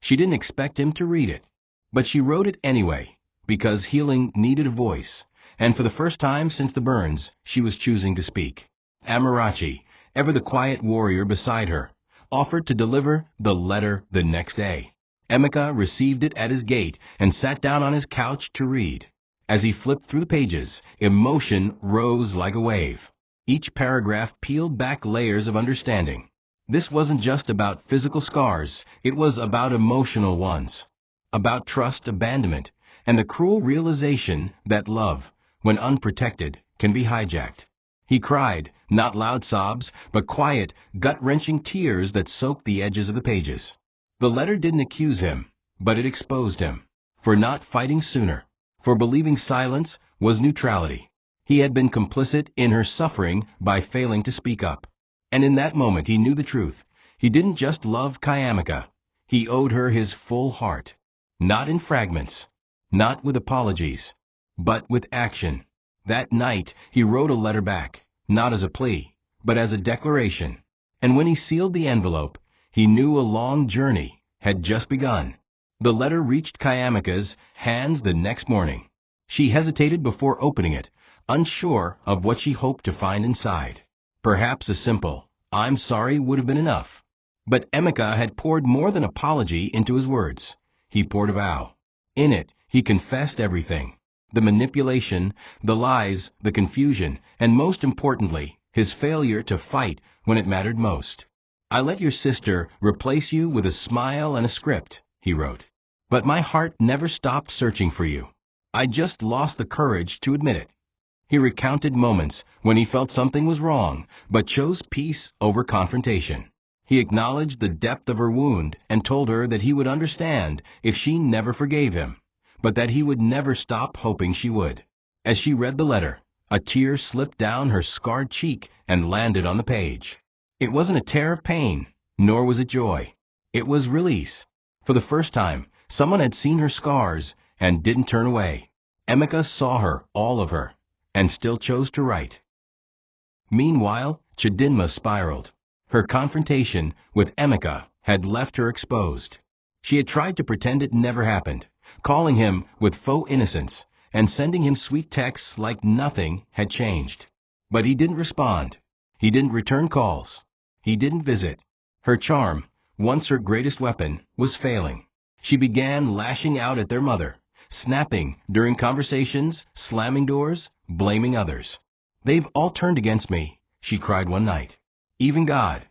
She didn't expect him to read it, but she wrote it anyway, because healing needed a voice, and for the first time since the burns, she was choosing to speak. Amarachi, ever the quiet warrior beside her, offered to deliver the letter the next day. Emeka received it at his gate and sat down on his couch to read. As he flipped through the pages, emotion rose like a wave. Each paragraph peeled back layers of understanding. This wasn't just about physical scars, it was about emotional ones. About trust abandonment, and the cruel realization that love, when unprotected, can be hijacked. He cried, not loud sobs, but quiet, gut-wrenching tears that soaked the edges of the pages. The letter didn't accuse him, but it exposed him. For not fighting sooner. For believing silence was neutrality. He had been complicit in her suffering by failing to speak up. And in that moment he knew the truth. He didn't just love Cayamaka. He owed her his full heart. Not in fragments. Not with apologies. But with action. That night he wrote a letter back, not as a plea, but as a declaration. And when he sealed the envelope, he knew a long journey had just begun. The letter reached Cayamaka's hands the next morning. She hesitated before opening it, unsure of what she hoped to find inside. Perhaps a simple, "I'm sorry" would have been enough. But Emeka had poured more than apology into his words. He poured a vow. In it, he confessed everything. The manipulation, the lies, the confusion, and most importantly, his failure to fight when it mattered most. "I let your sister replace you with a smile and a script," he wrote. "But my heart never stopped searching for you. I just lost the courage to admit it." He recounted moments when he felt something was wrong, but chose peace over confrontation. He acknowledged the depth of her wound and told her that he would understand if she never forgave him, but that he would never stop hoping she would. As she read the letter, a tear slipped down her scarred cheek and landed on the page. It wasn't a tear of pain, nor was it joy. It was release. For the first time, someone had seen her scars and didn't turn away. Emeka saw her, all of her, and still chose to write. Meanwhile, Chadinma spiraled. Her confrontation with Emeka had left her exposed. She had tried to pretend it never happened, calling him with faux innocence and sending him sweet texts like nothing had changed. But he didn't respond. He didn't return calls. He didn't visit. Her charm, once her greatest weapon, was failing. She began lashing out at their mother, snapping during conversations, slamming doors, blaming others. "They've all turned against me," she cried one night. "Even God."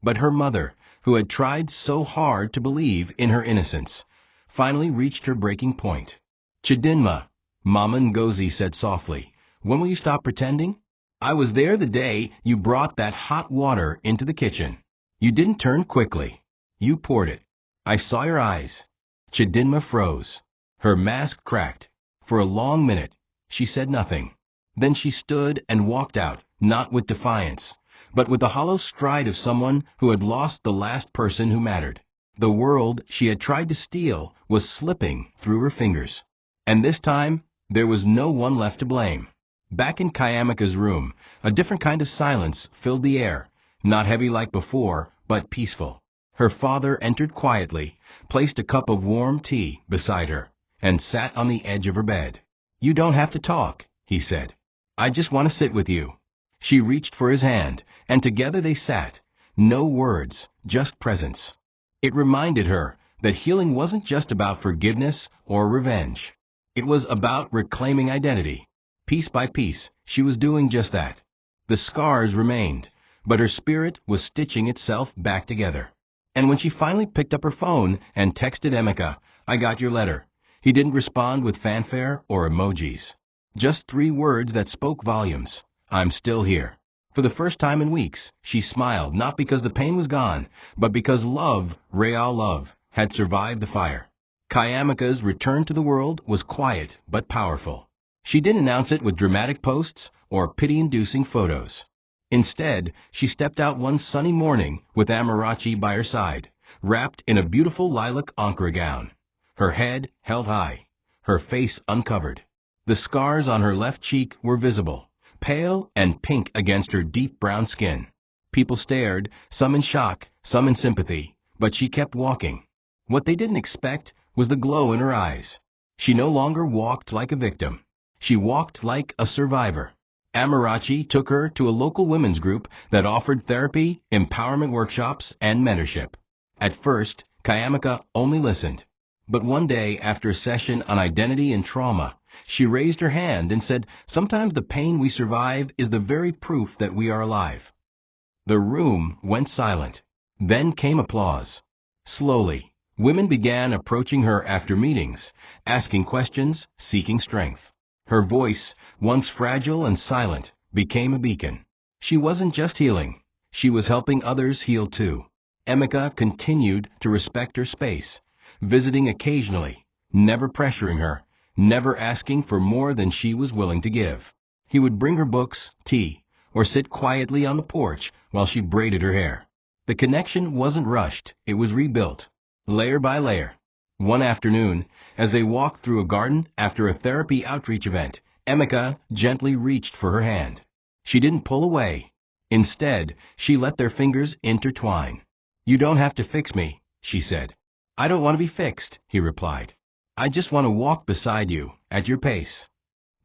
But her mother, who had tried so hard to believe in her innocence, finally reached her breaking point. "Chadinma," Mama Ngozi said softly, "when will you stop pretending? I was there the day you brought that hot water into the kitchen. You didn't turn quickly. You poured it. I saw your eyes." Chadinma froze. Her mask cracked. For a long minute, she said nothing. Then she stood and walked out, not with defiance, but with the hollow stride of someone who had lost the last person who mattered. The world she had tried to steal was slipping through her fingers. And this time, there was no one left to blame. Back in Cayamaka's room, a different kind of silence filled the air, not heavy like before, but peaceful. Her father entered quietly, placed a cup of warm tea beside her, and sat on the edge of her bed. "You don't have to talk," he said. "I just want to sit with you." She reached for his hand, and together they sat. No words, just presence. It reminded her that healing wasn't just about forgiveness or revenge. It was about reclaiming identity. Piece by piece, she was doing just that. The scars remained, but her spirit was stitching itself back together. And when she finally picked up her phone and texted Emeka, "I got your letter," he didn't respond with fanfare or emojis. Just 3 words that spoke volumes. "I'm still here." For the first time in weeks, she smiled, not because the pain was gone, but because love, real love, had survived the fire. Cayamaka's return to the world was quiet but powerful. She didn't announce it with dramatic posts or pity-inducing photos. Instead, she stepped out one sunny morning with Amarachi by her side, wrapped in a beautiful lilac ankara gown. Her head held high, her face uncovered. The scars on her left cheek were visible, pale and pink against her deep brown skin. People stared, some in shock, some in sympathy, but she kept walking. What they didn't expect was the glow in her eyes. She no longer walked like a victim. She walked like a survivor. Amarachi took her to a local women's group that offered therapy, empowerment workshops, and mentorship. At first, Cayamaka only listened. But one day, after a session on identity and trauma, she raised her hand and said, "Sometimes the pain we survive is the very proof that we are alive." The room went silent. Then came applause. Slowly, women began approaching her after meetings, asking questions, seeking strength. Her voice, once fragile and silent, became a beacon. She wasn't just healing. She was helping others heal too. Emeka continued to respect her space, visiting occasionally, never pressuring her, never asking for more than she was willing to give. He would bring her books, tea, or sit quietly on the porch while she braided her hair. The connection wasn't rushed, it was rebuilt, layer by layer. One afternoon, as they walked through a garden after a therapy outreach event, Emeka gently reached for her hand. She didn't pull away. Instead, she let their fingers intertwine. "You don't have to fix me," she said. "I don't want to be fixed," he replied. "I just want to walk beside you, at your pace."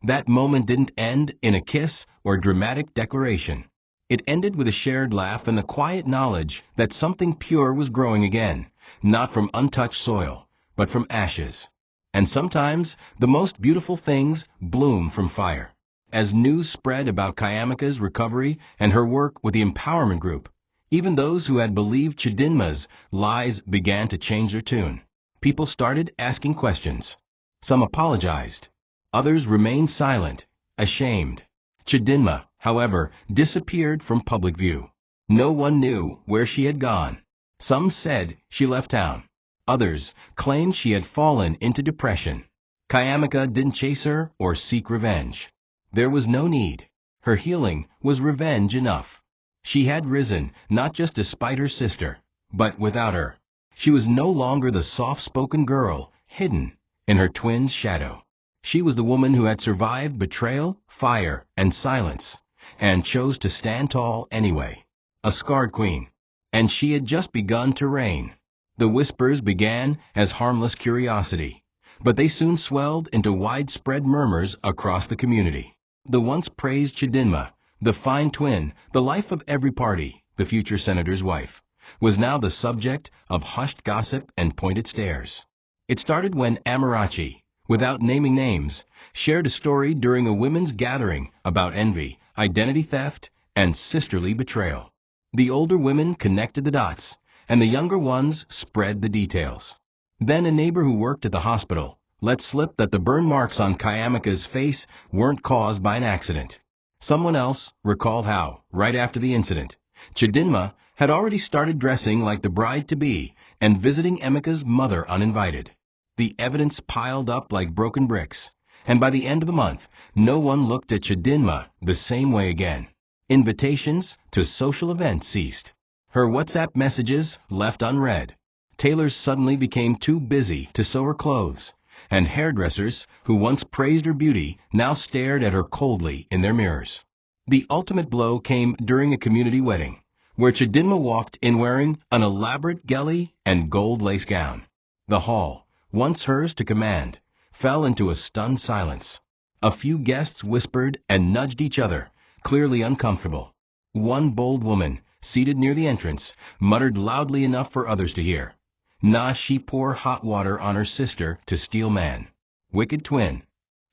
That moment didn't end in a kiss or dramatic declaration. It ended with a shared laugh and the quiet knowledge that something pure was growing again, not from untouched soil, but from ashes. And sometimes the most beautiful things bloom from fire. As news spread about Cayamaka's recovery and her work with the empowerment group, even those who had believed Chadinma's lies began to change their tune. People started asking questions. Some apologized. Others remained silent, ashamed. Chadinma, however, disappeared from public view. No one knew where she had gone. Some said she left town. Others claimed she had fallen into depression. Cayamaka didn't chase her or seek revenge. There was no need. Her healing was revenge enough. She had risen, not just despite her sister, but without her. She was no longer the soft-spoken girl, hidden in her twin's shadow. She was the woman who had survived betrayal, fire, and silence, and chose to stand tall anyway. A scarred queen. And she had just begun to reign. The whispers began as harmless curiosity, but they soon swelled into widespread murmurs across the community. The once praised Chadinma, the fine twin, the life of every party, the future senator's wife, was now the subject of hushed gossip and pointed stares. It started when Amarachi, without naming names, shared a story during a women's gathering about envy, identity theft, and sisterly betrayal. The older women connected the dots, and the younger ones spread the details. Then a neighbor who worked at the hospital let slip that the burn marks on Cayamaka's face weren't caused by an accident. Someone else recalled how, right after the incident, Chadinma had already started dressing like the bride-to-be and visiting Emika's mother uninvited. The evidence piled up like broken bricks, and by the end of the month, no one looked at Chadinma the same way again. Invitations to social events ceased. Her WhatsApp messages left unread. Tailors suddenly became too busy to sew her clothes, and hairdressers who once praised her beauty now stared at her coldly in their mirrors. The ultimate blow came during a community wedding, where Chadinma walked in wearing an elaborate geli and gold lace gown. The hall, once hers to command, fell into a stunned silence. A few guests whispered and nudged each other, clearly uncomfortable. One bold woman, seated near the entrance, muttered loudly enough for others to hear, "Nah, she pour hot water on her sister to steal man. Wicked twin."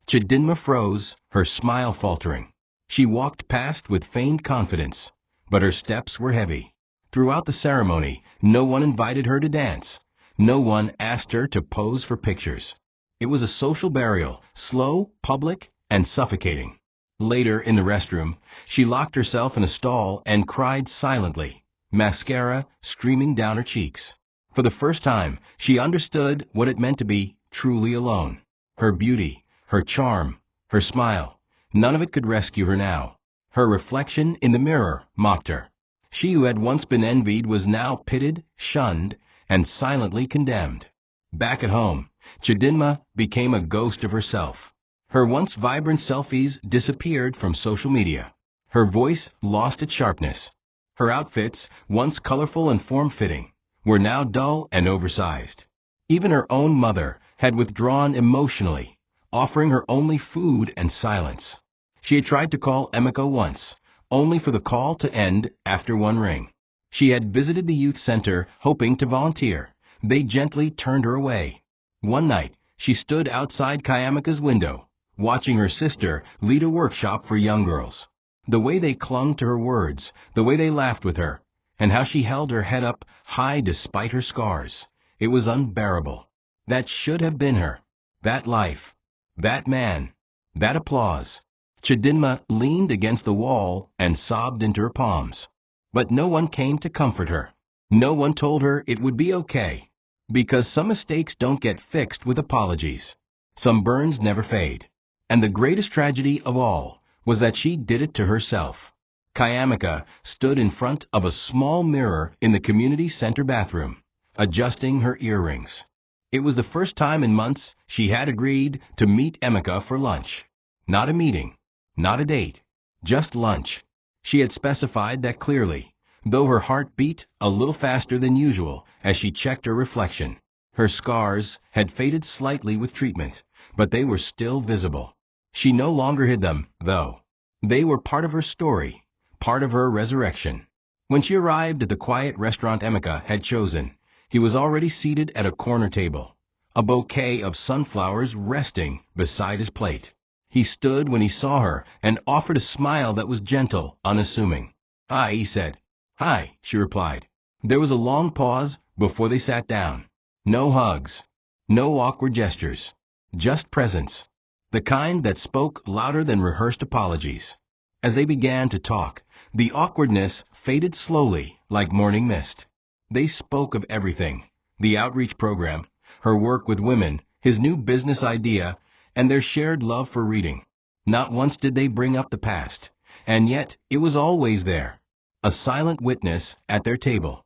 Chadinma froze, her smile faltering. She walked past with feigned confidence, but her steps were heavy. Throughout the ceremony, no one invited her to dance. No one asked her to pose for pictures. It was a social burial, slow, public, and suffocating. Later, in the restroom, she locked herself in a stall and cried silently, mascara streaming down her cheeks. For the first time, she understood what it meant to be truly alone. Her beauty, her charm, her smile, none of it could rescue her now. Her reflection in the mirror mocked her. She who had once been envied was now pitted, shunned, and silently condemned. Back at home, Chadinma became a ghost of herself. Her once vibrant selfies disappeared from social media. Her voice lost its sharpness. Her outfits, once colorful and form-fitting, were now dull and oversized. Even her own mother had withdrawn emotionally, offering her only food and silence. She had tried to call Emika once, only for the call to end after one ring. She had visited the youth center hoping to volunteer. They gently turned her away. One night, she stood outside Cayamaka's window, watching her sister lead a workshop for young girls. The way they clung to her words, the way they laughed with her, and how she held her head up high despite her scars. It was unbearable. That should have been her. That life. That man. That applause. Chadinma leaned against the wall and sobbed into her palms. But no one came to comfort her. No one told her it would be okay. Because some mistakes don't get fixed with apologies. Some burns never fade. And the greatest tragedy of all was that she did it to herself. Cayamaka stood in front of a small mirror in the community center bathroom, adjusting her earrings. It was the first time in months she had agreed to meet Emika for lunch. Not a meeting, not a date, just lunch. She had specified that clearly, though her heart beat a little faster than usual as she checked her reflection. Her scars had faded slightly with treatment, but they were still visible. She no longer hid them, though. They were part of her story, part of her resurrection. When she arrived at the quiet restaurant Emika had chosen, he was already seated at a corner table, a bouquet of sunflowers resting beside his plate. He stood when he saw her and offered a smile that was gentle, unassuming. "Hi," he said. "Hi," she replied. There was a long pause before they sat down. No hugs. No awkward gestures. Just presence. The kind that spoke louder than rehearsed apologies. As they began to talk, the awkwardness faded slowly like morning mist. They spoke of everything: the outreach program, her work with women, his new business idea, and their shared love for reading. Not once did they bring up the past, and yet it was always there, a silent witness at their table.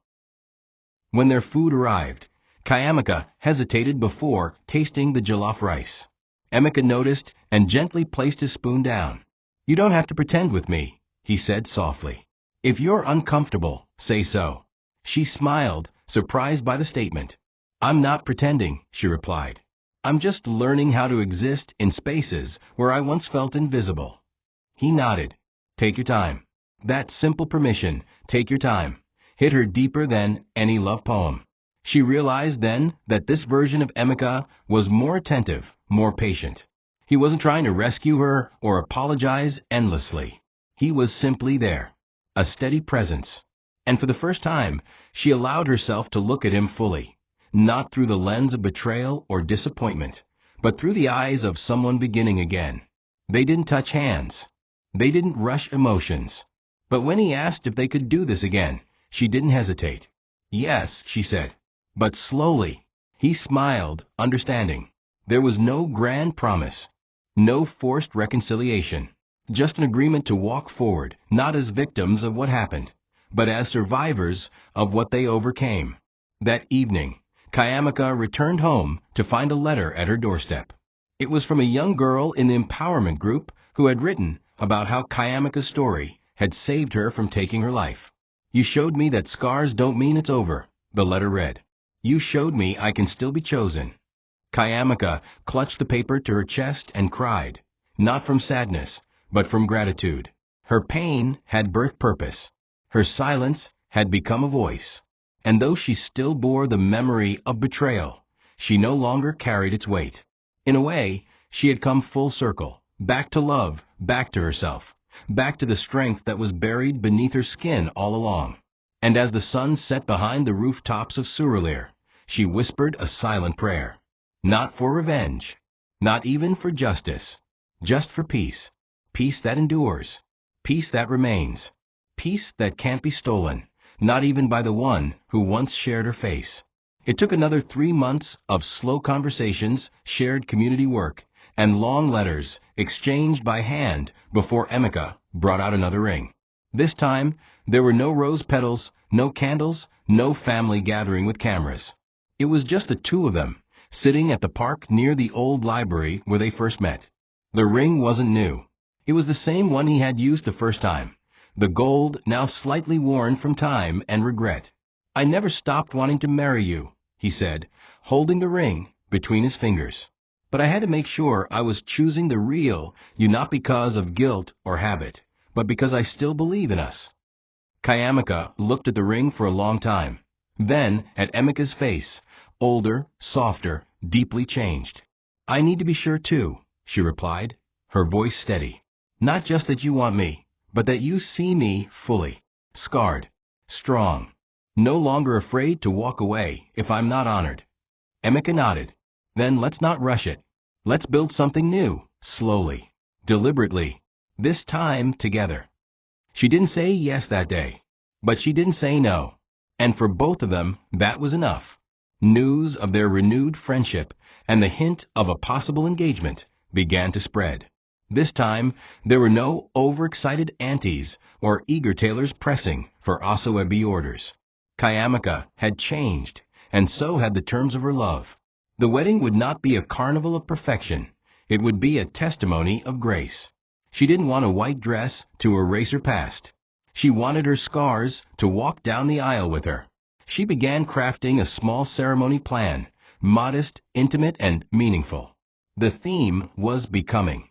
When their food arrived, Cayamaka hesitated before tasting the jollof rice. Emeka noticed and gently placed his spoon down. "You don't have to pretend with me," he said softly. "If you're uncomfortable, say so." She smiled, surprised by the statement. "I'm not pretending," she replied. "I'm just learning how to exist in spaces where I once felt invisible." He nodded. "Take your time." That simple permission, "take your time," hit her deeper than any love poem. She realized then that this version of Emeka was more attentive, more patient. He wasn't trying to rescue her or apologize endlessly. He was simply there, a steady presence. And for the first time, she allowed herself to look at him fully, not through the lens of betrayal or disappointment, but through the eyes of someone beginning again. They didn't touch hands. They didn't rush emotions. But when he asked if they could do this again, she didn't hesitate. "Yes," she said. But slowly. He smiled, understanding. There was no grand promise, no forced reconciliation, just an agreement to walk forward, not as victims of what happened, but as survivors of what they overcame. That evening, Cayamaka returned home to find a letter at her doorstep. It was from a young girl in the empowerment group who had written about how Cayamaka's story had saved her from taking her life. "You showed me that scars don't mean it's over," the letter read. "You showed me I can still be chosen." Cayamaka clutched the paper to her chest and cried, not from sadness, but from gratitude. Her pain had birthed purpose. Her silence had become a voice. And though she still bore the memory of betrayal, she no longer carried its weight. In a way, she had come full circle, back to love, back to herself, back to the strength that was buried beneath her skin all along. And as the sun set behind the rooftops of Surulere, she whispered a silent prayer. Not for revenge, not even for justice, just for peace. Peace that endures, peace that remains, peace that can't be stolen, not even by the one who once shared her face. It took another 3 months of slow conversations, shared community work, and long letters exchanged by hand before Emeka brought out another ring. This time, there were no rose petals, no candles, no family gathering with cameras. It was just the two of them, sitting at the park near the old library where they first met. The ring wasn't new. It was the same one he had used the first time, the gold now slightly worn from time and regret. "I never stopped wanting to marry you," he said, holding the ring between his fingers. "But I had to make sure I was choosing the real you, not because of guilt or habit, but because I still believe in us." Cayamaka looked at the ring for a long time, then at Emeka's face, older, softer, deeply changed. "I need to be sure too," she replied, her voice steady. "Not just that you want me, but that you see me fully, scarred, strong, no longer afraid to walk away if I'm not honored." Emeka nodded. "Then let's not rush it. Let's build something new, slowly, deliberately, this time together." She didn't say yes that day, but she didn't say no. And for both of them, that was enough. News of their renewed friendship and the hint of a possible engagement began to spread. This time, there were no overexcited aunties or eager tailors pressing for Asoebi orders. Cayamaka had changed, and so had the terms of her love. The wedding would not be a carnival of perfection. It would be a testimony of grace. She didn't want a white dress to erase her past. She wanted her scars to walk down the aisle with her. She began crafting a small ceremony plan, modest, intimate, and meaningful. The theme was becoming.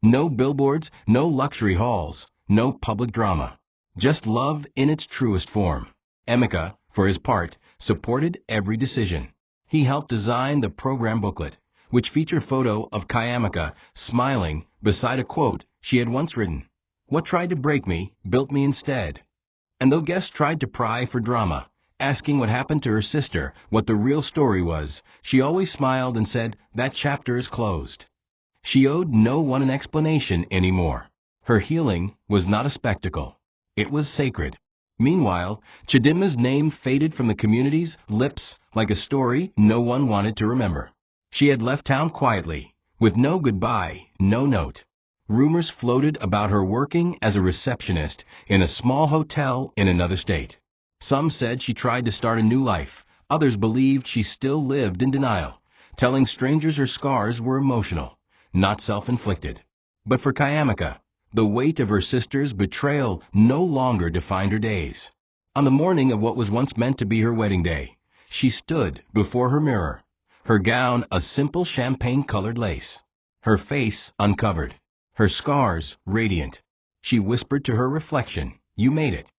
No billboards, no luxury halls, no public drama. Just love in its truest form. Emeka, for his part, supported every decision. He helped design the program booklet, which featured a photo of Cayamaka smiling beside a quote she had once written. "What tried to break me, built me instead." And though guests tried to pry for drama, asking what happened to her sister, what the real story was, she always smiled and said, "That chapter is closed." She owed no one an explanation anymore. Her healing was not a spectacle. It was sacred. Meanwhile, Chadinma's name faded from the community's lips like a story no one wanted to remember. She had left town quietly, with no goodbye, no note. Rumors floated about her working as a receptionist in a small hotel in another state. Some said she tried to start a new life. Others believed she still lived in denial, telling strangers her scars were emotional, not self-inflicted. But for Cayamaka, the weight of her sister's betrayal no longer defined her days. On the morning of what was once meant to be her wedding day, she stood before her mirror, her gown a simple champagne-colored lace, her face uncovered, her scars radiant. She whispered to her reflection, "You made it."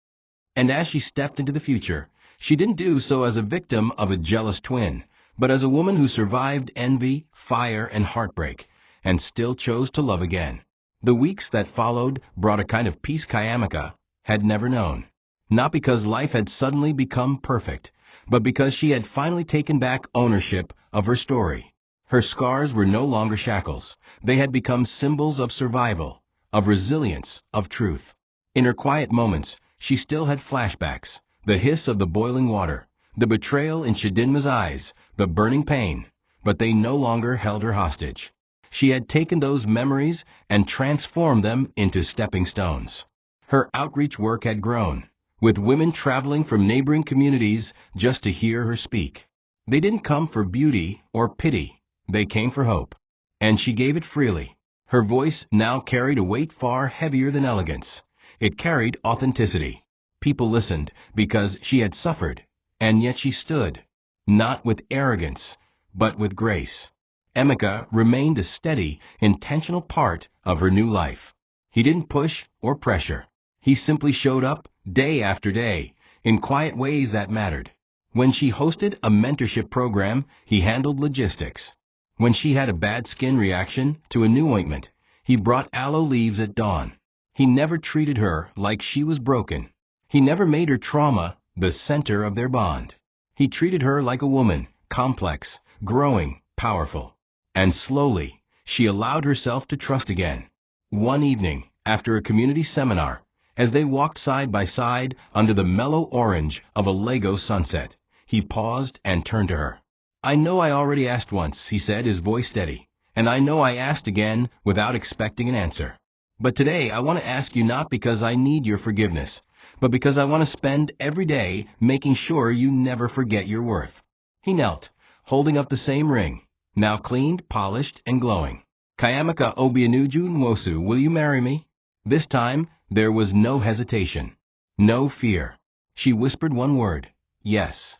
And as she stepped into the future, she didn't do so as a victim of a jealous twin, but as a woman who survived envy, fire, and heartbreak, and still chose to love again. The weeks that followed brought a kind of peace Cayamaka had never known. Not because life had suddenly become perfect, but because she had finally taken back ownership of her story. Her scars were no longer shackles. They had become symbols of survival, of resilience, of truth. In her quiet moments, she still had flashbacks, the hiss of the boiling water, the betrayal in Chadinma's eyes, the burning pain, but they no longer held her hostage. She had taken those memories and transformed them into stepping stones. Her outreach work had grown, with women traveling from neighboring communities just to hear her speak. They didn't come for beauty or pity, they came for hope. And she gave it freely. Her voice now carried a weight far heavier than elegance. It carried authenticity. People listened because she had suffered, and yet she stood, not with arrogance, but with grace. Emeka remained a steady, intentional part of her new life. He didn't push or pressure. He simply showed up, day after day, in quiet ways that mattered. When she hosted a mentorship program, he handled logistics. When she had a bad skin reaction to a new ointment, he brought aloe leaves at dawn. He never treated her like she was broken. He never made her trauma the center of their bond. He treated her like a woman, complex, growing, powerful. And slowly, she allowed herself to trust again. One evening, after a community seminar, as they walked side by side under the mellow orange of a Lagos sunset, he paused and turned to her. "I know I already asked once," he said, his voice steady, "and I know I asked again without expecting an answer. But today I want to ask you not because I need your forgiveness, but because I want to spend every day making sure you never forget your worth." He knelt, holding up the same ring, now cleaned, polished, and glowing. "Cayamaka Obianuju Nwosu, will you marry me?" This time, there was no hesitation, no fear. She whispered one word, "Yes."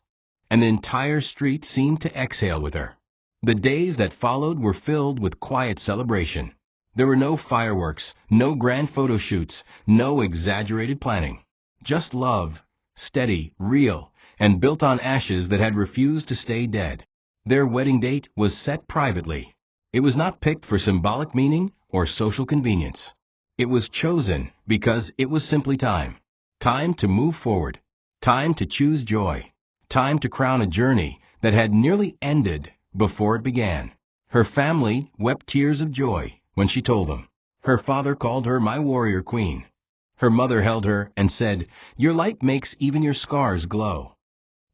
And the entire street seemed to exhale with her. The days that followed were filled with quiet celebration. There were no fireworks, no grand photo shoots, no exaggerated planning. Just love, steady, real, and built on ashes that had refused to stay dead. Their wedding date was set privately. It was not picked for symbolic meaning or social convenience. It was chosen because it was simply time. Time to move forward. Time to choose joy. Time to crown a journey that had nearly ended before it began. Her family wept tears of joy when she told them. Her father called her my warrior queen. Her mother held her and said, "Your light makes even your scars glow."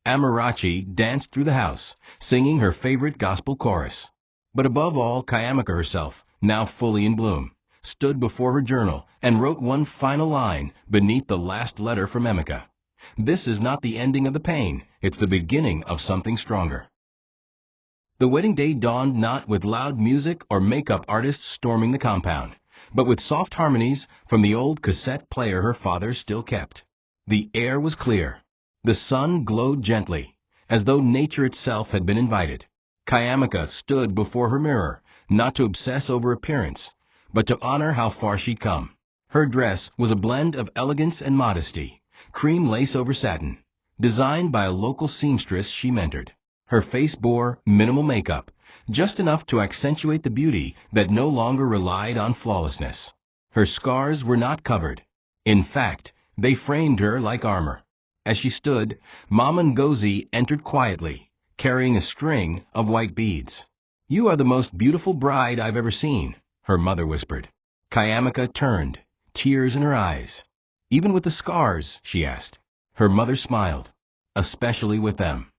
Amarachi danced through the house, singing her favorite gospel chorus. But above all, Cayamaka herself, now fully in bloom, stood before her journal and wrote one final line beneath the last letter from Emeka. "This is not the ending of the pain, it's the beginning of something stronger." The wedding day dawned not with loud music or makeup artists storming the compound, but with soft harmonies from the old cassette player her father still kept. The air was clear. The sun glowed gently, as though nature itself had been invited. Cayamaka stood before her mirror, not to obsess over appearance, but to honor how far she'd come. Her dress was a blend of elegance and modesty, cream lace over satin, designed by a local seamstress she mentored. Her face bore minimal makeup, just enough to accentuate the beauty that no longer relied on flawlessness. Her scars were not covered. In fact, they framed her like armor. As she stood, Mama Ngozi entered quietly, carrying a string of white beads. "You are the most beautiful bride I've ever seen," her mother whispered. Cayamaka turned, tears in her eyes. "Even with the scars?" she asked. Her mother smiled. "Especially with them."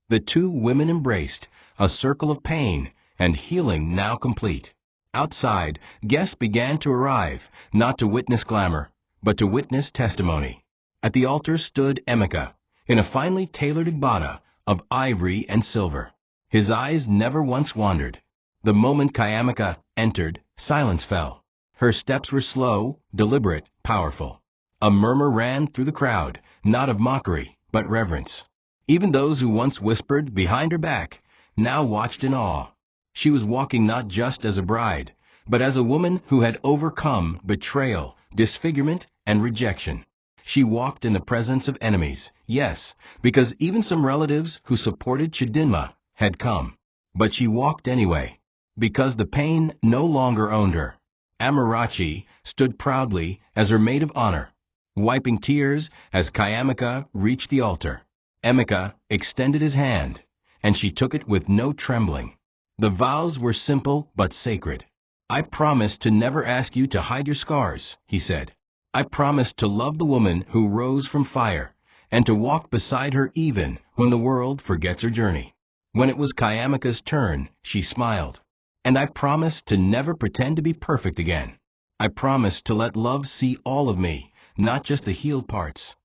The two women embraced, a circle of pain and healing now complete. Outside, guests began to arrive, not to witness glamour, but to witness testimony. At the altar stood Emeka, in a finely tailored igbada of ivory and silver. His eyes never once wandered. The moment Cayamaka entered, silence fell. Her steps were slow, deliberate, powerful. A murmur ran through the crowd, not of mockery, but reverence. Even those who once whispered behind her back now watched in awe. She was walking not just as a bride, but as a woman who had overcome betrayal, disfigurement, and rejection. She walked in the presence of enemies, yes, because even some relatives who supported Chadinma had come. But she walked anyway, because the pain no longer owned her. Amarachi stood proudly as her maid of honor, wiping tears as Cayamaka reached the altar. Emeka extended his hand, and she took it with no trembling. The vows were simple but sacred. "I promise to never ask you to hide your scars," he said. "I promise to love the woman who rose from fire, and to walk beside her even when the world forgets her journey." When it was Cayamaka's turn, she smiled. "And I promise to never pretend to be perfect again. I promise to let love see all of me, not just the healed parts."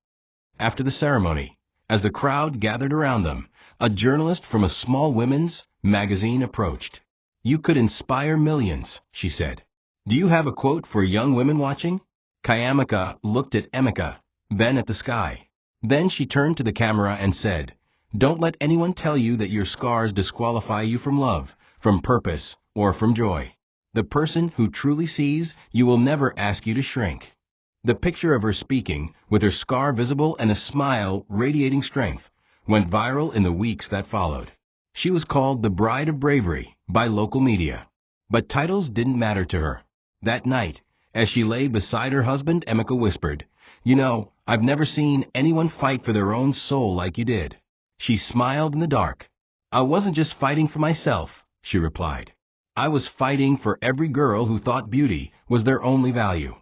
After the ceremony, as the crowd gathered around them, a journalist from a small women's magazine approached. "You could inspire millions," she said. "Do you have a quote for young women watching?" Cayamaka looked at Emeka, then at the sky. Then she turned to the camera and said, "Don't let anyone tell you that your scars disqualify you from love, from purpose, or from joy. The person who truly sees you will never ask you to shrink." The picture of her speaking, with her scar visible and a smile radiating strength, went viral in the weeks that followed. She was called the Bride of Bravery by local media. But titles didn't matter to her. That night, as she lay beside her husband, Emeka whispered, "You know, I've never seen anyone fight for their own soul like you did." She smiled in the dark. "I wasn't just fighting for myself," she replied. "I was fighting for every girl who thought beauty was their only value."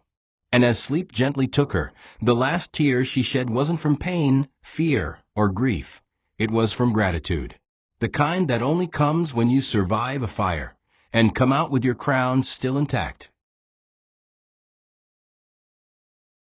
And as sleep gently took her, the last tear she shed wasn't from pain, fear, or grief. It was from gratitude. The kind that only comes when you survive a fire and come out with your crown still intact.